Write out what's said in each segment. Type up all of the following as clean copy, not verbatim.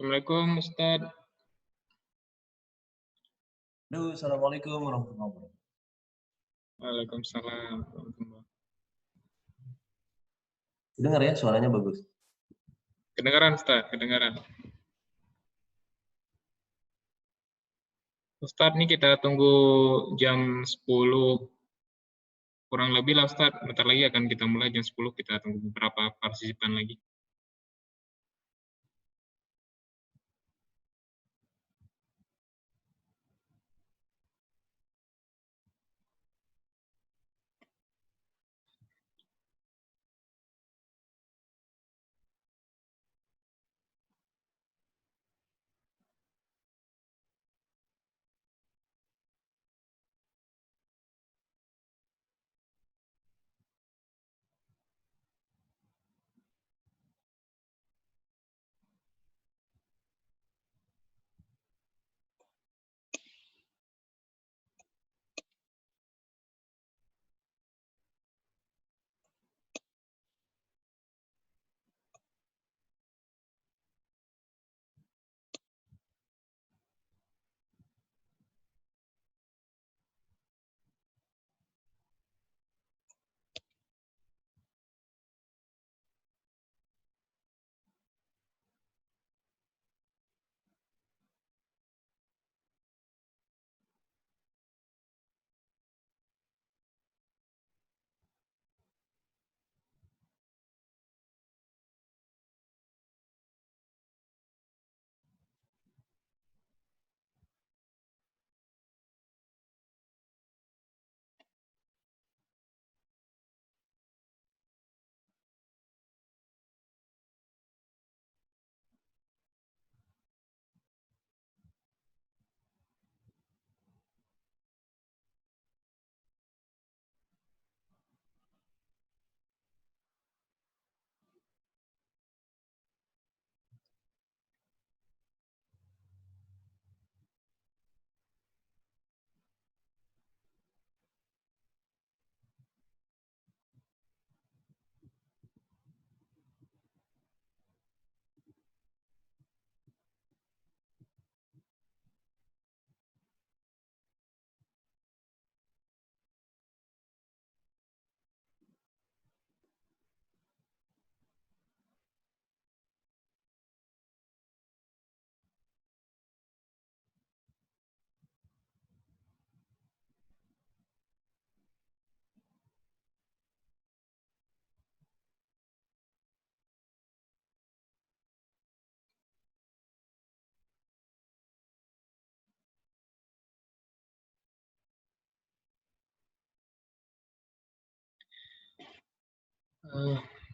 Assalamualaikum Ustaz. Halo, assalamualaikum warahmatullahi wabarakatuh. Waalaikumsalam warahmatullahi. Dengar ya, suaranya bagus. Kedengaran Ustaz, kedengaran. Ustaz, nih kita tunggu jam 10 kurang lebih lah Ustaz. Bentar lagi akan kita mulai jam 10, kita tunggu beberapa partisipan lagi.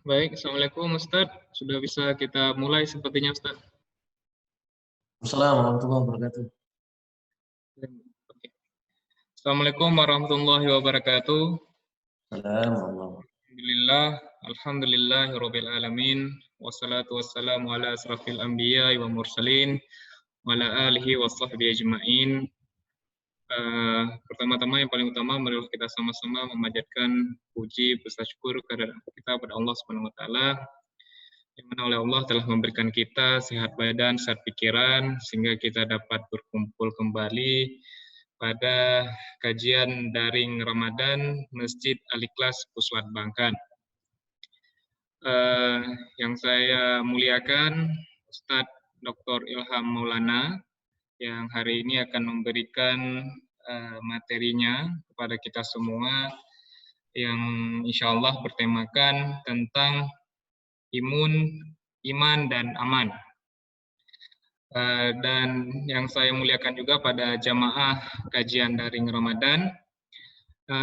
Baik, Assalamualaikum Ustaz. Sudah bisa kita mulai sepertinya Ustaz. Assalamualaikum warahmatullahi wabarakatuh. Oke. Assalamualaikum warahmatullahi wabarakatuh. Assalamualaikum. Alhamdulillahirabbil alamin. Wassalatu wassalamu ala asrafil anbiya'i wa mursalin wa ala alihi wa sahbihi ajma'in. Pertama-tama yang paling utama marilah kita sama-sama memanjatkan puji beserta syukur kepada kita pada Allah Subhanahu wa taala, yang mana oleh Allah telah memberikan kita sehat badan, sehat pikiran, sehingga kita dapat berkumpul kembali pada kajian daring Ramadan Masjid Al-Ikhlas Pusat Bangkan. Yang saya muliakan Ustadz Dr. Ilham Maulana, yang hari ini akan memberikan materinya kepada kita semua, yang insya Allah bertemakan tentang iman dan aman. Dan yang saya muliakan juga pada jamaah kajian daring Ramadan,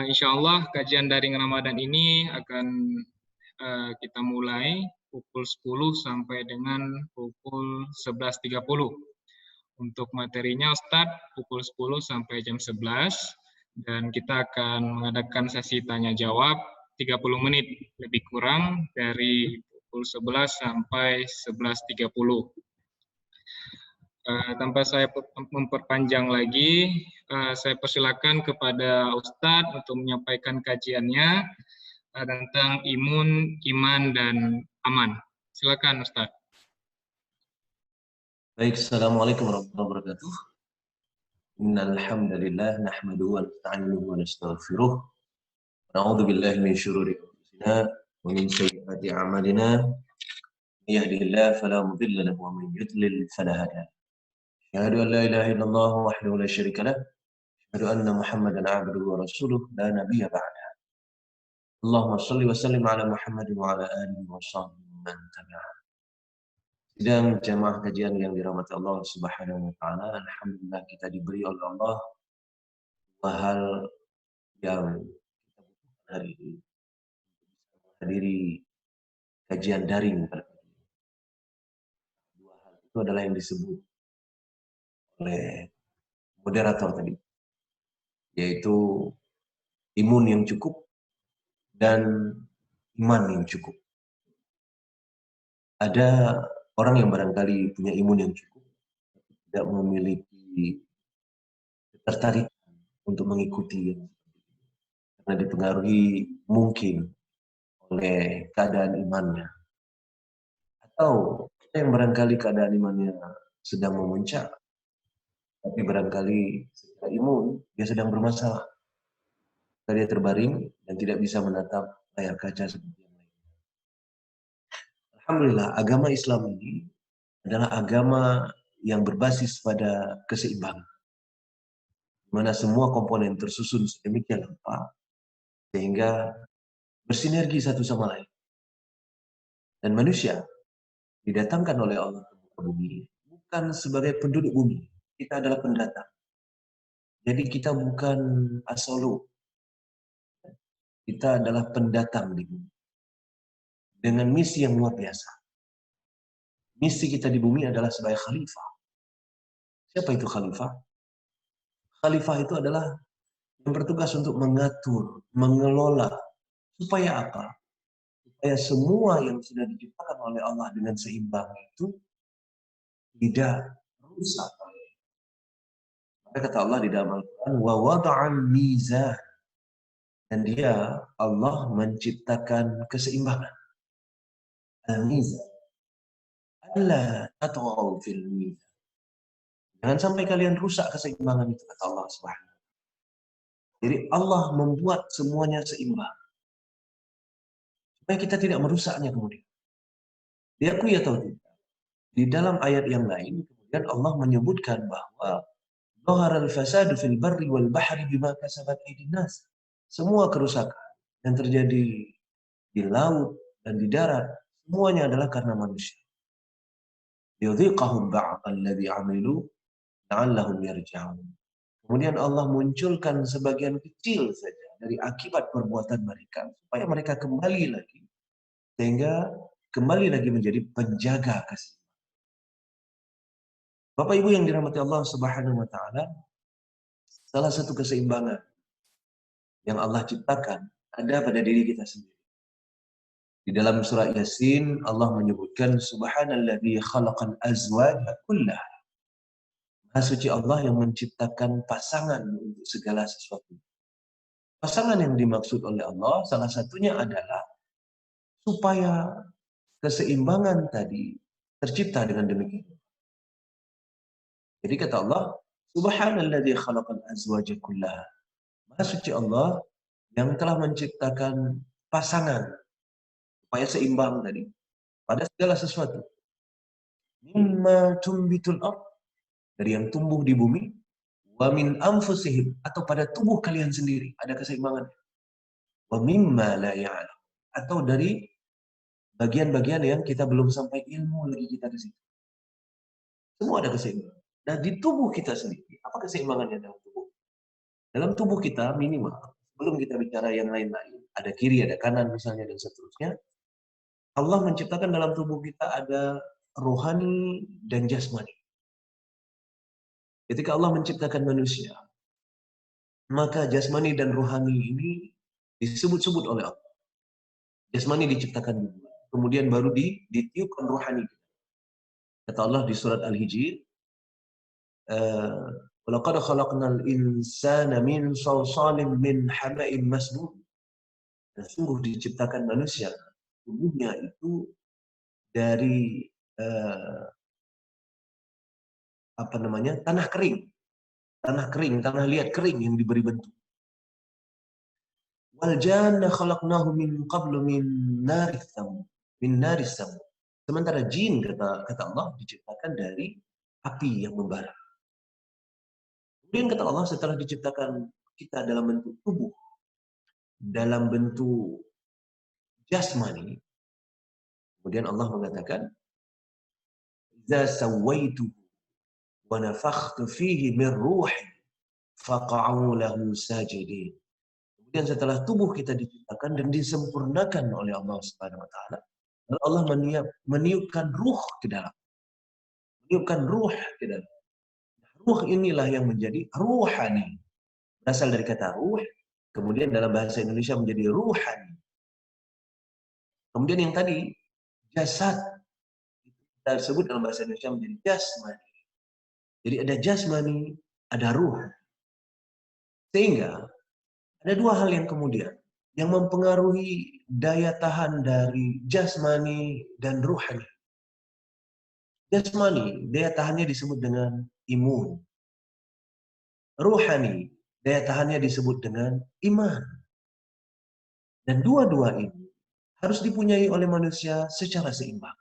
insya Allah kajian daring Ramadan ini akan kita mulai pukul 10 sampai dengan pukul 11.30. Untuk materinya Ustadz pukul 10 sampai jam 11, dan kita akan mengadakan sesi tanya jawab 30 menit lebih kurang dari pukul 11 sampai 11.30. Tanpa saya memperpanjang lagi, saya persilakan kepada Ustadz untuk menyampaikan kajiannya tentang iman, dan aman. Silakan Ustadz. Baik, Assalamualaikum warahmatullahi wabarakatuh. Innal hamdalillah nahmaduhu wa nasta'inuhu wa nastaghfiruh. Na'udzu billahi min syururi anfusina wa min sayyiati a'malina. May yahdihillahu fala mudilla lahu wa may yudlil fala hadiya lahu. Asyhadu an la ilaha illallah wahdahu la syarika lah. Asyhadu anna Muhammadan 'abduhu wa rasuluh la nabiyya ba'da. Allahumma shalli wa sallim ala Muhammadin wa ala alihi wa sahbihi man tabi'ah. Sidang jamaah kajian yang dirahmati Allah Subhanahu wa taala, alhamdulillah kita diberi oleh Allah dua hal yang kita butuhkan hari ini, hadiri kajian daring pada pagi ini. Dua hal itu adalah yang disebut oleh moderator tadi, yaitu imun yang cukup dan iman yang cukup. Ada orang yang barangkali punya imun yang cukup, tidak memiliki ketertarikan untuk mengikuti karena dipengaruhi mungkin oleh keadaan imannya. Atau yang barangkali keadaan imannya sedang memuncak, tapi barangkali secara imun dia sedang bermasalah. Dia terbaring dan tidak bisa menatap layar kaca seperti yang lain. Alhamdulillah, agama Islam ini adalah agama yang berbasis pada keseimbangan, di mana semua komponen tersusun sedemikian rupa sehingga bersinergi satu sama lain. Dan manusia didatangkan oleh Allah ke muka bumi bukan sebagai penduduk bumi. Kita adalah pendatang. Jadi kita bukan asolo. Kita adalah pendatang di bumi. Dengan misi yang luar biasa. Misi kita di bumi adalah sebagai khalifah. Siapa itu khalifah? Khalifah itu adalah yang bertugas untuk mengatur, mengelola. Supaya apa? Supaya semua yang sudah diciptakan oleh Allah dengan seimbang itu tidak rusak. Maka kata Allah di dalam Al-Quran, wa wada'al mizan. Dan dia, Allah menciptakan keseimbangan. Al-mizan. Alla tatghaw fil mizan. Jangan sampai kalian rusak keseimbangan itu, kata Allah Subhanahu. Jadi Allah membuat semuanya seimbang. Supaya kita tidak merusaknya kemudian. Diakui atau tidak? Di dalam ayat yang lain, kemudian Allah menyebutkan bahwa Dhaharal fasadu fil barri wal bahri bima kasabat aydin nas. Semua kerusakan yang terjadi di laut dan di darat, semuanya adalah karena manusia. Yudhiqahum ba'dalladzi 'amilu la'allahum yarji'un. Kemudian Allah munculkan sebagian kecil saja dari akibat perbuatan mereka supaya mereka kembali lagi, sehingga kembali lagi menjadi penjaga kasih. Bapak Ibu yang dirahmati Allah Subhanahu wa taala, salah satu keseimbangan yang Allah ciptakan ada pada diri kita sendiri. Di dalam surah Yasin Allah menyebutkan subhanalladzi khalaqal azwaja kullaha. Maha suci Allah yang menciptakan pasangan untuk segala sesuatu. Pasangan yang dimaksud oleh Allah salah satunya adalah supaya keseimbangan tadi tercipta dengan demikian. Jadi kata Allah, subhanalladzi khalaqal azwaja kullaha. Maha suci Allah yang telah menciptakan pasangan supaya seimbang tadi pada segala sesuatu. Mimma tumbitul ardh, dari yang tumbuh di bumi, wa min anfusihim, atau pada tubuh kalian sendiri ada keseimbangan. Wa mimma la ya'lam, atau dari bagian-bagian yang kita belum sampai ilmu lagi kita ke situ. Semua ada keseimbangan. Nah, di tubuh kita sendiri, apa keseimbangannya dalam tubuh? Dalam tubuh kita minimal, sebelum kita bicara yang lain-lain, ada kiri, ada kanan misalnya dan seterusnya. Allah menciptakan dalam tubuh kita ada rohani dan jasmani. Ketika Allah menciptakan manusia, maka jasmani dan rohani ini disebut-sebut oleh Allah. Jasmani diciptakan dulu, kemudian baru ditiupkan rohani. Kata Allah di surat Al-Hijr, "Walaqad khalaqnal insana min salsalin min hama'in masnun." Dan sungguh diciptakan manusia, tubuhnya itu dari tanah kering, tanah liat kering yang diberi bentuk. Wal janna khalaqnahu min qablu min naris sam. Sementara jin kata Allah diciptakan dari api yang membara. Kemudian kata Allah setelah diciptakan kita dalam bentuk tubuh, dalam bentuk jasmani, kemudian Allah mengatakan, "Idza sawaitu wa nafakhtu fihi min ruhi faqa'u lahu sajidin." Kemudian setelah tubuh kita diciptakan dan disempurnakan oleh Allah Subhanahu wa taala, Allah meniupkan ruh ke dalam. Meniupkan ruh ke dalam. Ruh inilah yang menjadi ruhani. Berasal dari kata ruh, kemudian dalam bahasa Indonesia menjadi ruhani. Kemudian yang tadi jasad kita sebut dalam bahasa Indonesia menjadi jasmani. Jadi ada jasmani, ada ruh. Sehingga ada dua hal yang kemudian yang mempengaruhi daya tahan dari jasmani dan ruhani. Jasmani, daya tahannya disebut dengan imun. Ruhani, daya tahannya disebut dengan iman. Dan dua-dua ini harus dipunyai oleh manusia secara seimbang.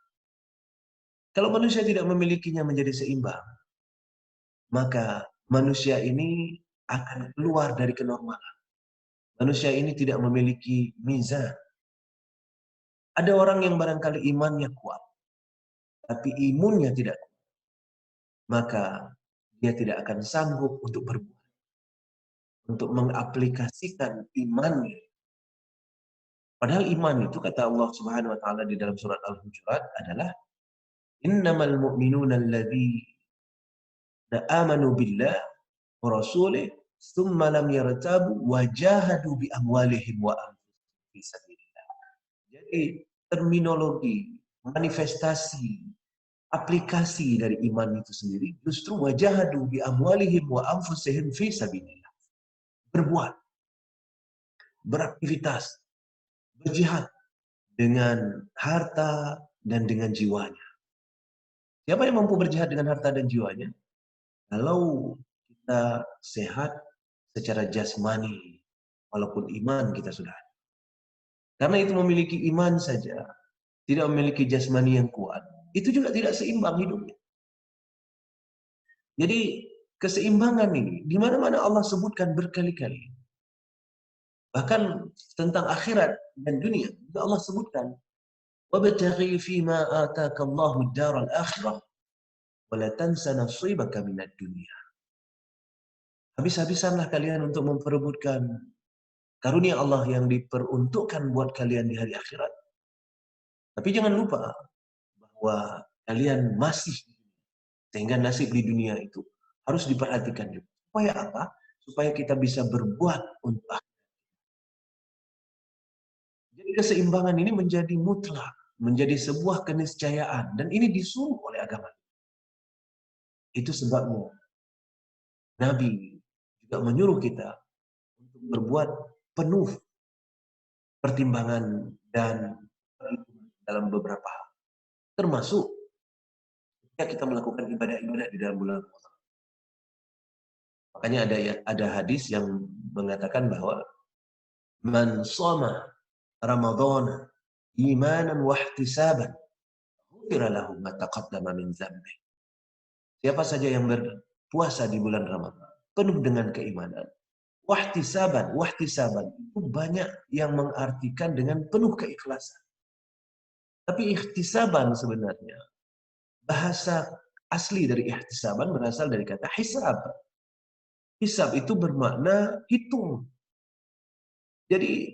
Kalau manusia tidak memilikinya menjadi seimbang, maka manusia ini akan keluar dari kenormalan. Manusia ini tidak memiliki mizan. Ada orang yang barangkali imannya kuat, tapi imunnya tidak kuat. Maka dia tidak akan sanggup untuk berbuat, untuk mengaplikasikan imannya. Padahal iman itu kata Allah Subhanahu wa taala di dalam surat Al-Hujurat adalah innamal mu'minuna alladzina amanu billah wa rasulih tsumma lam yartabu wa jahadu bi amwalihim wa anfusihim fi sabilillah. Jadi terminologi, manifestasi, aplikasi dari iman itu sendiri justru wajahadu bi amwalihim wa anfusihim fi sabilillah. Berbuat, beraktivitas, berjihad dengan harta dan dengan jiwanya. Siapa yang mampu berjihad dengan harta dan jiwanya? Kalau kita sehat secara jasmani, walaupun iman kita sudah ada. Karena itu memiliki iman saja, tidak memiliki jasmani yang kuat, itu juga tidak seimbang hidupnya. Jadi keseimbangan ini, di mana-mana Allah sebutkan berkali-kali. Bahkan tentang akhirat dan dunia, juga Allah sebutkan, وَبَتَغِي فِي مَا آتَاكَ اللَّهُ الدَّارَ الْآخِرَةَ وَلَا تَنْسَ نَصِيبَكَ مِنَ الدُّنْيَا. Habis-habisanlah kalian untuk memperebutkan karunia Allah yang diperuntukkan buat kalian di hari akhirat. Tapi jangan lupa bahwa kalian masih di dunia. Sehingga nasib di dunia itu harus diperhatikan juga. Supaya apa? Supaya kita bisa berbuat untuk akhirat. Jadi keseimbangan ini menjadi mutlak, menjadi sebuah keniscayaan. Dan ini disuruh oleh agama. Itu sebabnya Nabi juga menyuruh kita untuk berbuat penuh pertimbangan dan perhitungan dalam beberapa hal. Termasuk ketika kita melakukan ibadah-ibadah di dalam bulan Ramadan. Makanya ada hadis yang mengatakan bahwa man shoma Ramadan imanan wa ihtisaban ghufira lahu ma taqaddama min dzambi. Siapa saja yang berpuasa di bulan Ramadan penuh dengan keimanan, wahtisaban itu banyak yang mengartikan dengan penuh keikhlasan. Tapi ihtisaban sebenarnya bahasa asli dari ihtisaban berasal dari kata hisab. Hisab itu bermakna hitung. Jadi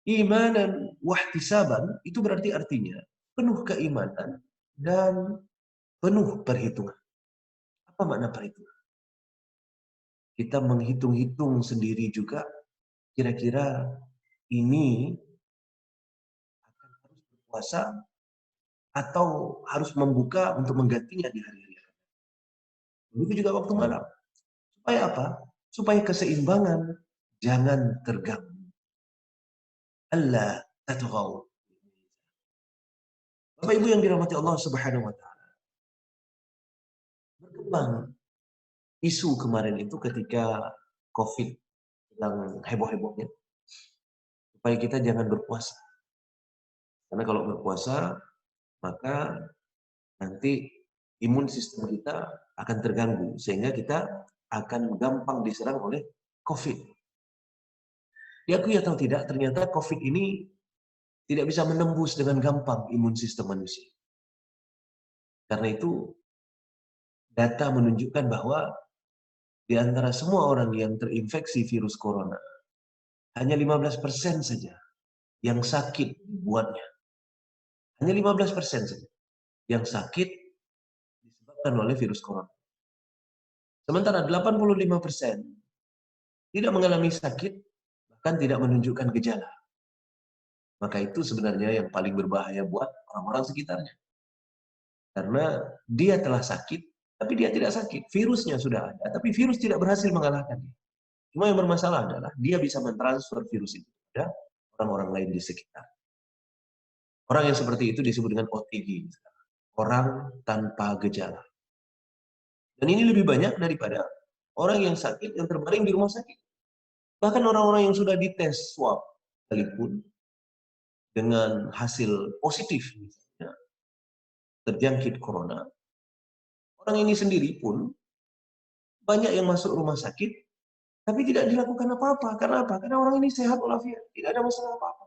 imanan wahtisaban itu berarti artinya penuh keimanan dan penuh perhitungan. Apa makna perhitungan? Kita menghitung-hitung sendiri juga kira-kira ini akan harus berpuasa atau harus membuka untuk menggantinya di hari-hari akan datang. Begitu juga waktu malam. Supaya apa? Supaya keseimbangan jangan terganggu. Allah tatghaw. Bapak Ibu yang dirahmati Allah Subhanahu wa taala. berkembang isu kemarin itu ketika COVID yang heboh-hebohnya, supaya kita jangan berpuasa. Karena kalau berpuasa, maka nanti imun sistem kita akan terganggu, sehingga kita akan gampang diserang oleh COVID. Diakui atau tidak, ternyata COVID ini tidak bisa menembus dengan gampang imun sistem manusia. Karena itu, data menunjukkan bahwa di antara semua orang yang terinfeksi virus corona, hanya 15% saja yang sakit dibuatnya. Hanya 15% saja yang sakit disebabkan oleh virus corona. Sementara 85% tidak mengalami sakit, bahkan tidak menunjukkan gejala. Maka itu sebenarnya yang paling berbahaya buat orang-orang sekitarnya. Karena dia telah sakit, tapi dia tidak sakit. Virusnya sudah ada, tapi virus tidak berhasil mengalahkan dia. Cuma yang bermasalah adalah dia bisa mentransfer virus itu kepada orang-orang lain di sekitar. Orang yang seperti itu disebut dengan OTG, orang tanpa gejala. Dan ini lebih banyak daripada orang yang sakit yang terbaring di rumah sakit. Bahkan orang-orang yang sudah dites swab sekalipun dengan hasil positif misalnya terjangkit corona, orang ini sendiri pun banyak yang masuk rumah sakit tapi tidak dilakukan apa-apa. Karena apa? Karena orang ini sehat walafiat, tidak ada masalah apa-apa.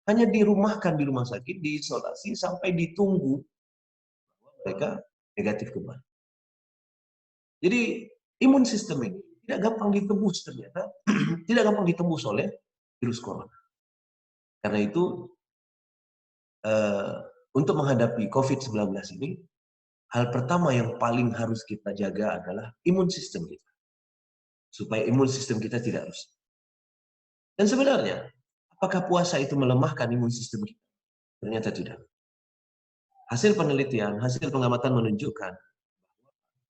Hanya dirumahkan di rumah sakit, diisolasi sampai ditunggu mereka negatif kembali. Jadi imun sistem ini tidak gampang ditembus ternyata, tidak gampang ditembus oleh virus corona. Karena itu untuk menghadapi COVID-19 ini, hal pertama yang paling harus kita jaga adalah imun sistem kita. Supaya imun sistem kita tidak rusak. Dan sebenarnya, apakah puasa itu melemahkan imun sistem kita? Ternyata tidak. Hasil penelitian, hasil pengamatan menunjukkan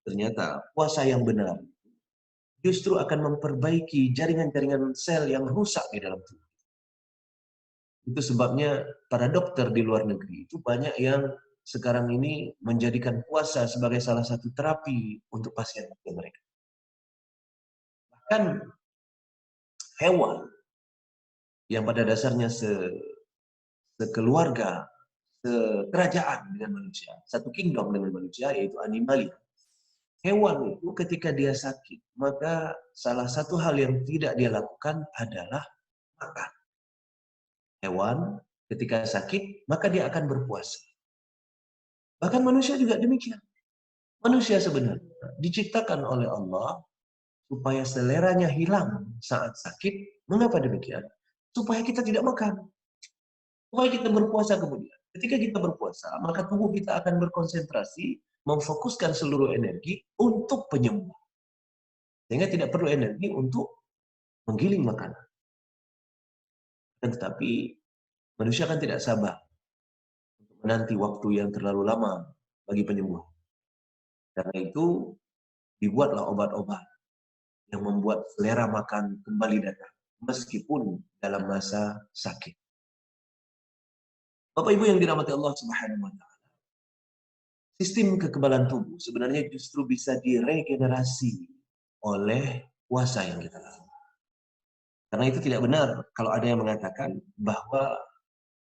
ternyata puasa yang benar justru akan memperbaiki jaringan-jaringan sel yang rusak di dalam tubuh. Itu sebabnya para dokter di luar negeri itu banyak yang sekarang ini menjadikan puasa sebagai salah satu terapi untuk pasien mereka. Bahkan hewan yang pada dasarnya sekeluarga, sekerajaan dengan manusia, satu kingdom dengan manusia, yaitu animalia. Hewan itu ketika dia sakit, maka salah satu hal yang tidak dia lakukan adalah makan. Hewan ketika sakit, maka dia akan berpuasa. Bahkan manusia juga demikian. Manusia sebenarnya diciptakan oleh Allah supaya seleranya hilang saat sakit. Mengapa demikian? Supaya kita tidak makan. Supaya kita berpuasa kemudian. Ketika kita berpuasa, maka tubuh kita akan berkonsentrasi, memfokuskan seluruh energi untuk penyembuh. Sehingga tidak perlu energi untuk menggiling makanan. Tetapi manusia kan tidak sabar untuk menanti waktu yang terlalu lama bagi penyembuh. Karena itu dibuatlah obat-obat yang membuat selera makan kembali datang, meskipun dalam masa sakit. Bapak Ibu yang dirahmati Allah Subhanahu wa Ta'ala, sistem kekebalan tubuh sebenarnya justru bisa diregenerasi oleh puasa yang kita lakukan. Karena itu tidak benar kalau ada yang mengatakan bahwa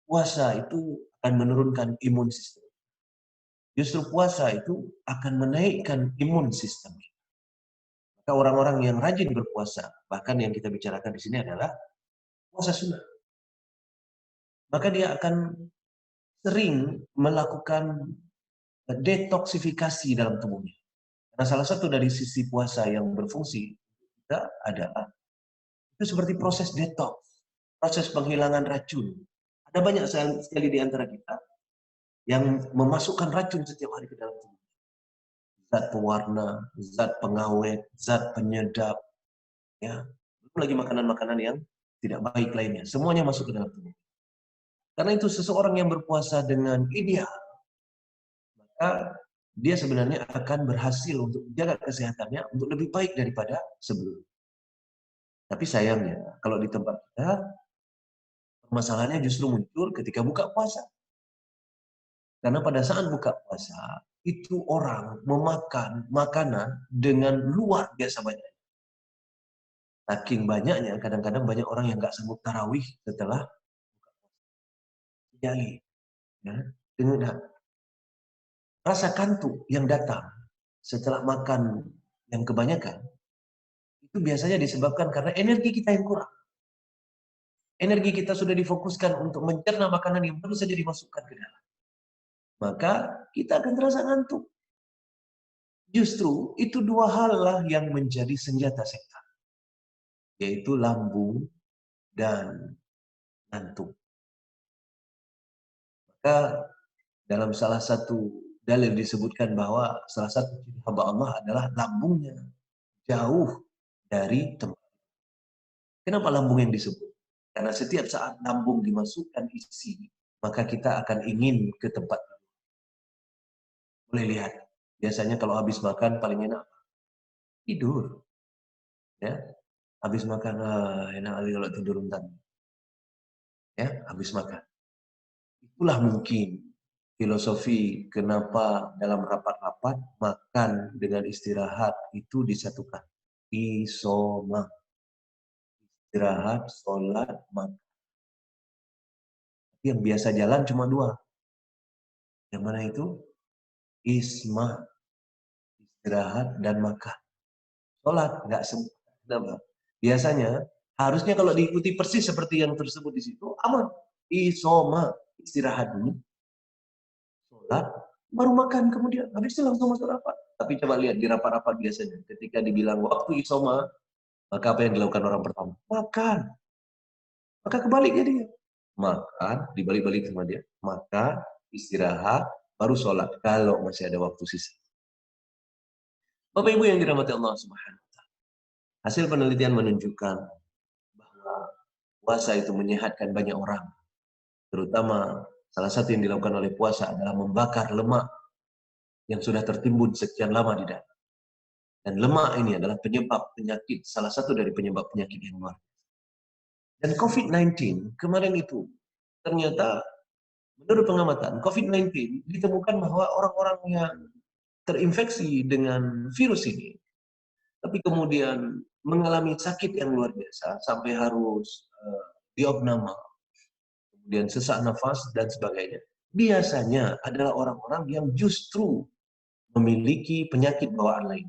puasa itu akan menurunkan imun sistem. Justru puasa itu akan menaikkan imun sistem. Maka orang-orang yang rajin berpuasa, bahkan yang kita bicarakan di sini adalah puasa sunnah, maka dia akan sering melakukan detoksifikasi dalam tubuhnya. Karena salah satu dari sisi puasa yang berfungsi kita adalah itu seperti proses detox, proses penghilangan racun. Ada banyak sekali di antara kita yang memasukkan racun setiap hari ke dalam tubuh. Zat pewarna, zat pengawet, zat penyedap, ya, belum lagi makanan-makanan yang tidak baik lainnya. Semuanya masuk ke dalam tubuh. Karena itu seseorang yang berpuasa dengan ideal, maka dia sebenarnya akan berhasil untuk menjaga kesehatannya untuk lebih baik daripada sebelumnya. Tapi sayangnya, kalau di tempat kita, permasalahannya justru muncul ketika buka puasa. Karena pada saat buka puasa, itu orang memakan makanan dengan luar biasa banyak. Saking banyaknya, kadang-kadang banyak orang yang nggak sanggup tarawih setelah jali. Ya. Dengan rasa kantuk yang datang setelah makan yang kebanyakan, itu biasanya disebabkan karena energi kita yang kurang. Energi kita sudah difokuskan untuk mencerna makanan yang baru saja dimasukkan ke dalam. Maka kita akan terasa ngantuk. Justru itu dua hal lah yang menjadi senjata setan. Yaitu lambung dan ngantuk. Maka dalam salah satu dalil disebutkan bahwa salah satu ciri hamba Allah adalah lambungnya jauh dari tempat. Kenapa lambung yang disebut? Karena setiap saat lambung dimasukkan isi, maka kita akan ingin ke tempat. Boleh lihat, biasanya kalau habis makan paling enak tidur. Ya, habis makan enak kali kalau tidur entar. Ya, habis makan. Itulah mungkin filosofi kenapa dalam rapat-rapat makan dengan istirahat itu disatukan. Isoma. Istirahat, sholat, makan. Yang biasa jalan cuma dua. Yang mana itu? Isma. Istirahat dan makan. Sholat, nggak sempat. Biasanya, harusnya kalau diikuti persis seperti yang tersebut di situ, aman. Isoma. Istirahat dulu. Sholat, baru makan kemudian. Habis itu langsung masuk rapat. Tapi coba lihat di rapat-rapat biasanya. Ketika dibilang waktu isoma, maka apa yang dilakukan orang pertama? Makan. Maka kebalik dia. Makan, dibalik-balik sama dia. Makan, istirahat, baru sholat. Kalau masih ada waktu sisa. Bapak Ibu yang dirahmati Allah Subhanahu wa Ta'ala. Hasil penelitian menunjukkan bahwa puasa itu menyehatkan banyak orang. Terutama salah satu yang dilakukan oleh puasa adalah membakar lemak yang sudah tertimbun sekian lama di dalam. Dan lemak ini adalah penyebab penyakit, salah satu dari penyebab penyakit yang luar biasa. Dan COVID-19 kemarin itu ternyata menurut pengamatan COVID-19 ditemukan bahwa orang-orang yang terinfeksi dengan virus ini, tapi kemudian mengalami sakit yang luar biasa sampai harus diopname, kemudian sesak nafas dan sebagainya. Biasanya adalah orang-orang yang justru memiliki penyakit bawaan lain.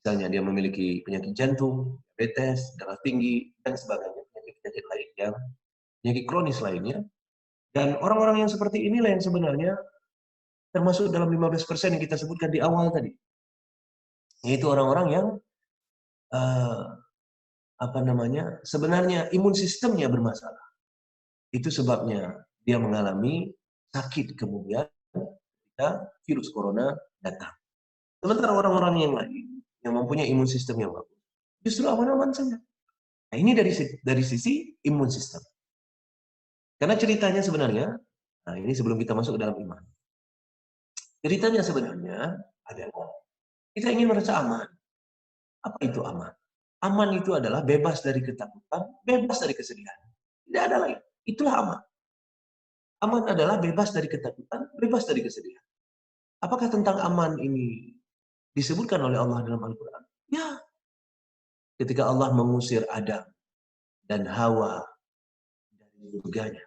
Misalnya dia memiliki penyakit jantung, diabetes, darah tinggi, dan sebagainya. Penyakit-penyakit lain yang penyakit kronis lainnya. Dan orang-orang yang seperti inilah yang sebenarnya termasuk dalam 15% yang kita sebutkan di awal tadi. Yaitu orang-orang yang sebenarnya imun sistemnya bermasalah. Itu sebabnya dia mengalami sakit kemudian ketika virus corona datang. Sementara orang-orang yang lain yang mempunyai imun sistem yang bagus, justru aman-aman saja. Nah, ini dari sisi imun sistem. Karena ceritanya sebenarnya, nah ini sebelum kita masuk ke dalam iman. Ceritanya sebenarnya adalah kita ingin merasa aman. Apa itu aman? Aman itu adalah bebas dari ketakutan, bebas dari kesedihan. Tidak ada lain. Itulah aman. Aman adalah bebas dari ketakutan, bebas dari kesedihan. Apakah tentang aman ini disebutkan oleh Allah dalam Al-Quran? Ya. Ketika Allah mengusir Adam dan Hawa dari surganya,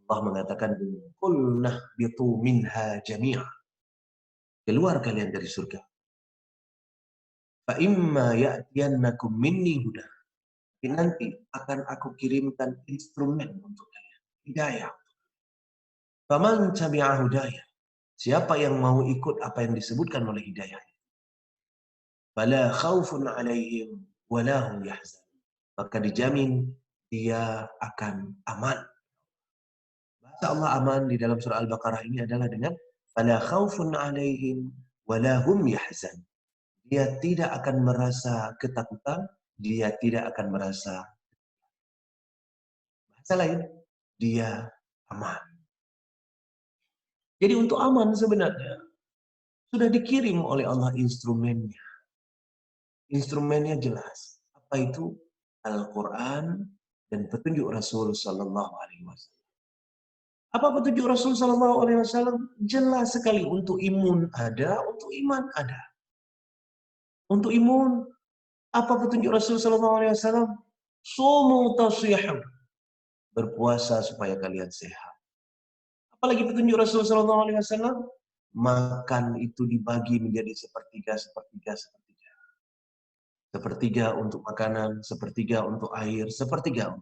Allah mengatakan, "Qulnah bitu minha jami'a." Keluar kalian dari surga. Fa imma ya'tiyannakum minni huda. Nanti akan aku kirimkan instrumen untuk kalian, hidayah. Faman tabi'a hudaya. Siapa yang mau ikut apa yang disebutkan oleh hidayah, fala khaufun 'alaihim wa la hum yahzanun. Maka dijamin dia akan aman. Bahasa Allah aman di dalam surah Al-Baqarah ini adalah dengan fala khaufun 'alaihim wa la hum yahzanun. Dia tidak akan merasa ketakutan, dia tidak akan merasa. Bahasa lain, dia aman. Jadi untuk aman sebenarnya sudah dikirim oleh Allah instrumennya. Instrumennya jelas. Apa itu? Al-Quran dan petunjuk Rasul Sallallahu Alaihi Wasallam. Apa petunjuk Rasul Sallallahu Alaihi Wasallam? Jelas sekali, untuk imun ada, untuk iman ada. Untuk imun, apa petunjuk Rasul Sallallahu Alaihi Wasallam? Sumu tasihu, berpuasa supaya kalian sehat. Apalagi petunjuk Rasul Sallallahu Alaihi Wasallam? Makan itu dibagi menjadi sepertiga, sepertiga, sepertiga. Sepertiga untuk makanan, sepertiga untuk air, sepertiga.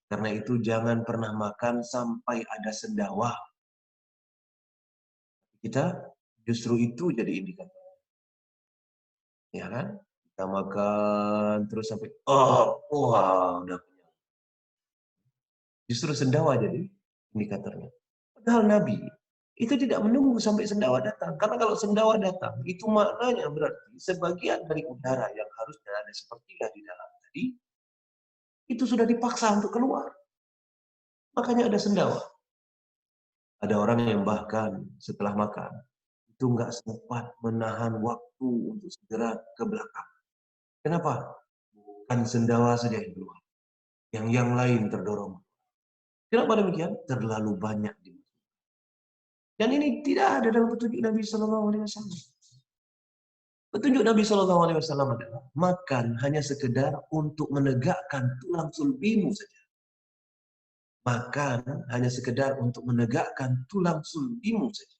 Karena itu jangan pernah makan sampai ada sendawa. Kita justru itu jadi indikator. Ya kan? Kita makan terus sampai wah, udah kenyang. Justru sendawa jadi indikatornya. Padahal Nabi itu tidak menunggu sampai sendawa datang. Karena kalau sendawa datang, itu maknanya berarti sebagian dari udara yang harusnya ada sepertiga di dalam tadi, itu sudah dipaksa untuk keluar. Makanya ada sendawa. Ada orang yang bahkan setelah makan, itu nggak sempat menahan waktu untuk segera ke belakang. Kenapa? Bukan sendawa saja yang keluar. Yang lain terdorong. Kenapa demikian? Terlalu banyak dimasukkan. Dan ini tidak ada dalam petunjuk Nabi Sallallahu Alaihi Wasallam. Petunjuk Nabi Sallallahu Alaihi Wasallam adalah makan hanya sekedar untuk menegakkan tulang sulbimu saja. Makan hanya sekedar untuk menegakkan tulang sulbimu saja.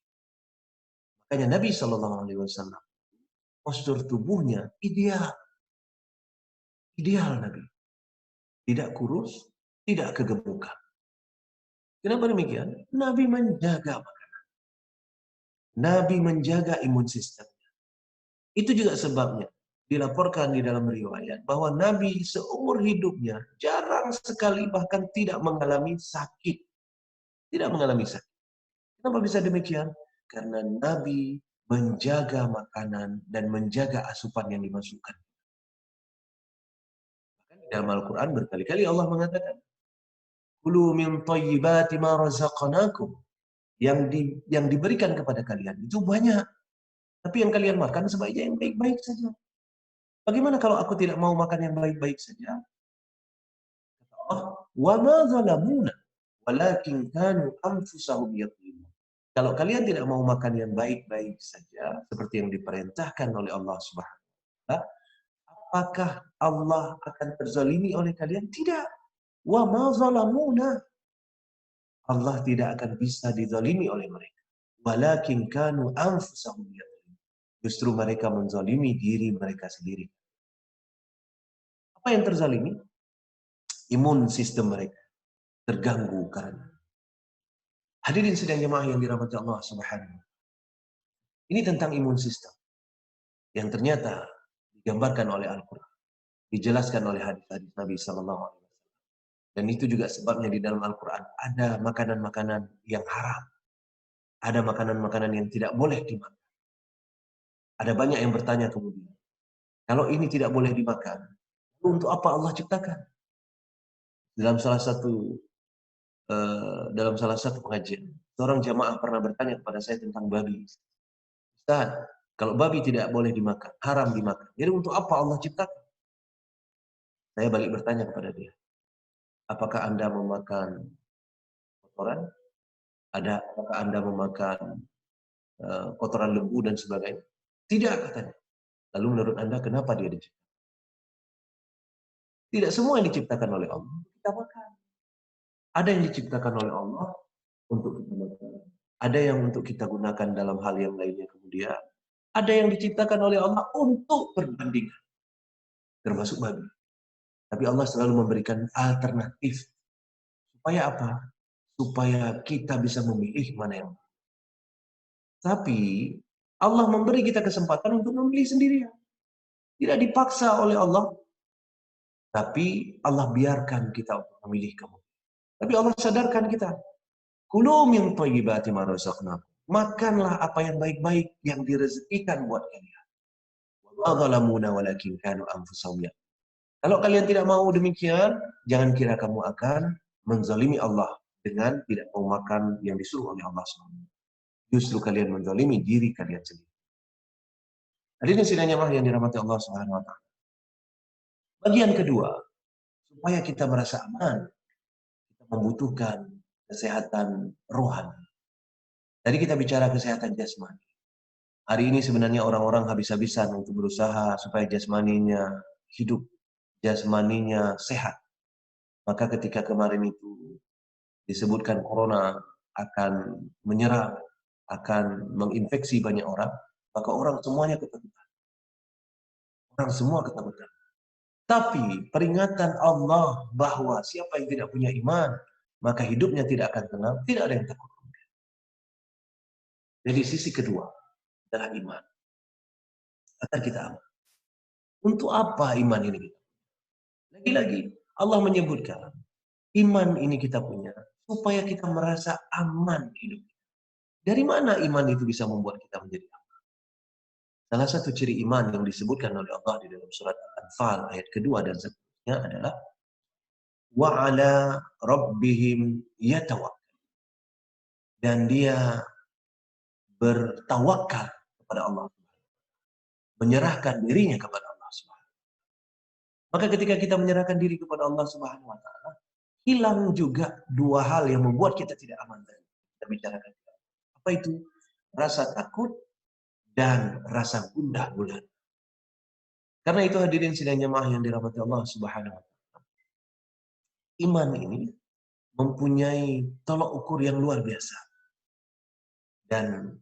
Makanya Nabi Sallallahu Alaihi Wasallam postur tubuhnya ideal. Ideal Nabi. Tidak kurus, tidak kegemukan. Kenapa demikian? Nabi menjaga makanan. Nabi menjaga imun sistemnya. Itu juga sebabnya dilaporkan di dalam riwayat bahwa Nabi seumur hidupnya jarang sekali bahkan tidak mengalami sakit. Tidak mengalami sakit. Kenapa bisa demikian? Karena Nabi menjaga makanan dan menjaga asupan yang dimasukkan. Dalam Al-Quran berkali-kali Allah mengatakan, "Kulu min thayyibati ma razaqnakum." Yang diberikan kepada kalian itu banyak. Tapi yang kalian makan sebaiknya yang baik-baik saja. Bagaimana kalau aku tidak mau makan yang baik-baik saja? Kata Allah, "Wa ma zalamuna, walakin kanu anfusahum yadhlimun." Kalau kalian tidak mau makan yang baik-baik saja, seperti yang diperintahkan oleh Allah Subhanahu wa taala, apakah Allah akan terzalimi oleh kalian? Tidak. Wa ma zalamuna. Allah tidak akan bisa dizalimi oleh mereka. Walakin kanu anfusahum yadhlimun. Justru mereka menzalimi diri mereka sendiri. Apa yang terzalimi? Imun sistem mereka terganggu karena. Hadirin sidang jemaah yang dirahmati Allah Subhanahu. Ini tentang imun sistem yang ternyata digambarkan oleh Al-Quran, dijelaskan oleh hadis-hadis Nabi Sallallahu Alaihi Wasallam. Dan itu juga sebabnya di dalam Al-Quran ada makanan-makanan yang haram, ada makanan-makanan yang tidak boleh dimakan. Ada banyak yang bertanya kemudian, kalau ini tidak boleh dimakan, untuk apa Allah ciptakan? Dalam salah satu pengajian, seorang jamaah pernah bertanya kepada saya tentang babi. Ustaz, kalau babi tidak boleh dimakan, haram dimakan, jadi untuk apa Allah ciptakan? Saya balik bertanya kepada dia, apakah Anda memakan kotoran? Apakah Anda memakan kotoran lembu dan sebagainya? Tidak, katanya. Lalu menurut Anda kenapa dia diciptakan? Tidak semua yang diciptakan oleh Allah kita makan. Ada yang diciptakan oleh Allah untuk kita makan. Ada yang untuk kita gunakan dalam hal yang lainnya kemudian. Ada yang diciptakan oleh Allah untuk perbandingan. Termasuk babi. Tapi Allah selalu memberikan alternatif. Supaya apa? Supaya kita bisa memilih mana yang. Tapi Allah memberi kita kesempatan untuk memilih sendirian. Tidak dipaksa oleh Allah. Tapi Allah biarkan kita untuk memilih kamu. Tapi Allah sadarkan kita. Kulu min thayyibati ma razaqnakum. Makanlah apa yang baik-baik yang direzekikan buat kalian. Wa zalamuna walakin kanu anfusahum. Kalau kalian tidak mau demikian, jangan kira kamu akan menzalimi Allah dengan tidak mau makan yang disuruh oleh Allah SWT. Justru kalian menzalimi diri kalian sendiri. Hadirin sidang jemaah yang dirahmati Allah Subhanahu wa taala. Bagian kedua, supaya kita merasa aman, kita membutuhkan kesehatan rohani. Tadi kita bicara kesehatan jasmani. Hari ini sebenarnya orang-orang habis-habisan untuk berusaha supaya jasmaninya hidup, jasmaninya sehat. Maka ketika kemarin itu disebutkan corona akan menyerang, akan menginfeksi banyak orang, maka orang semuanya ketakutan. Orang semua ketakutan. Tapi peringatan Allah bahwa siapa yang tidak punya iman, maka hidupnya tidak akan tenang, tidak ada yang takut. Jadi sisi kedua adalah iman. Akan kita aman. Untuk apa iman ini? Lagi-lagi Allah menyebutkan iman ini kita punya supaya kita merasa aman hidup. Dari mana iman itu bisa membuat kita menjadi aman? Salah satu ciri iman yang disebutkan oleh Allah di dalam surat Al-Anfal ayat kedua dan seterusnya adalah wa ala rabbihim yatawakkal. Dan dia bertawakal kepada Allah, menyerahkan dirinya kepada Allah Subhanahu. Maka ketika kita menyerahkan diri kepada Allah Subhanahu wa taala, hilang juga dua hal yang membuat kita tidak aman tadi. Kita bicarakan. Apa itu? Rasa takut dan rasa gundah gulana. Karena itu hadirin sidang jemaah yang dirahmati Allah Subhanahu wa taala. Iman ini mempunyai tolok ukur yang luar biasa. Dan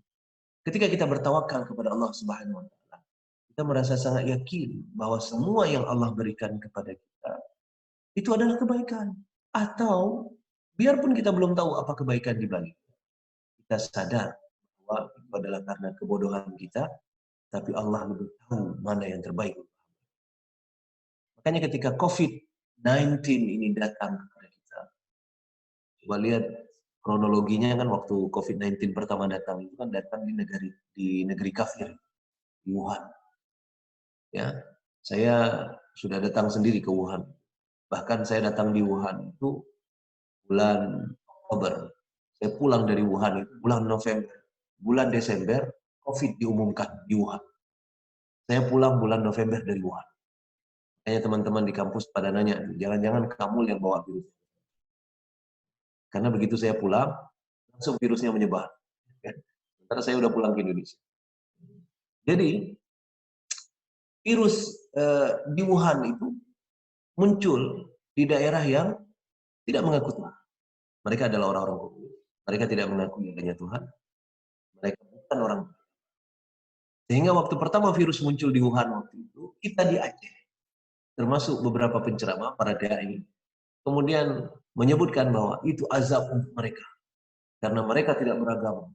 ketika kita bertawakal kepada Allah Subhanahu wa taala, kita merasa sangat yakin bahwa semua yang Allah berikan kepada kita itu adalah kebaikan. Atau biarpun kita belum tahu apa kebaikan di balik, kita sadar bahwa itu adalah karena kebodohan kita, tapi Allah lebih tahu mana yang terbaik. Makanya ketika COVID-19 ini datang kepada kita, coba lihat kronologinya kan waktu COVID-19 pertama datang itu kan datang di negeri kafir, di Wuhan. Ya, saya sudah datang sendiri ke Wuhan. Bahkan saya datang di Wuhan itu bulan Oktober. Saya pulang dari Wuhan itu bulan November. Bulan Desember, COVID diumumkan di Wuhan. Saya pulang bulan November dari Wuhan. Kayaknya teman-teman di kampus pada nanya, jangan-jangan kamu yang bawa virus. Karena begitu saya pulang, langsung virusnya menyebar. Sementara saya udah pulang ke Indonesia. Jadi, virus di Wuhan itu muncul di daerah yang tidak mengaku Tuhan. Mereka adalah orang-orang kufur. Mereka tidak mengakui adanya Tuhan. Mereka bukan orang. Sehingga waktu pertama virus muncul di Wuhan waktu itu, kita di Aceh, termasuk beberapa penceramah, para dai, kemudian menyebutkan bahwa itu azab untuk mereka. Karena mereka tidak beragama.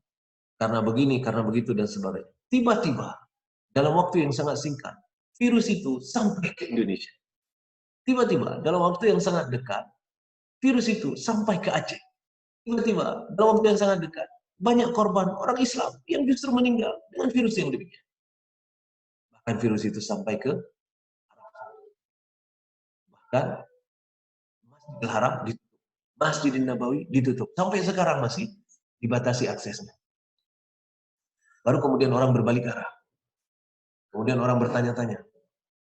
Karena begini, karena begitu, dan sebagainya. Tiba-tiba, dalam waktu yang sangat singkat, virus itu sampai ke Indonesia. Tiba-tiba, dalam waktu yang sangat dekat, virus itu sampai ke Aceh. Tiba-tiba, dalam waktu yang sangat dekat, banyak korban orang Islam yang justru meninggal dengan virus yang demikian. Bahkan virus itu sampai ke bahkan Masjidil Haram ditutup, Masjidil Nabawi ditutup. Sampai sekarang masih dibatasi aksesnya. Baru kemudian orang berbalik arah. Kemudian orang bertanya-tanya,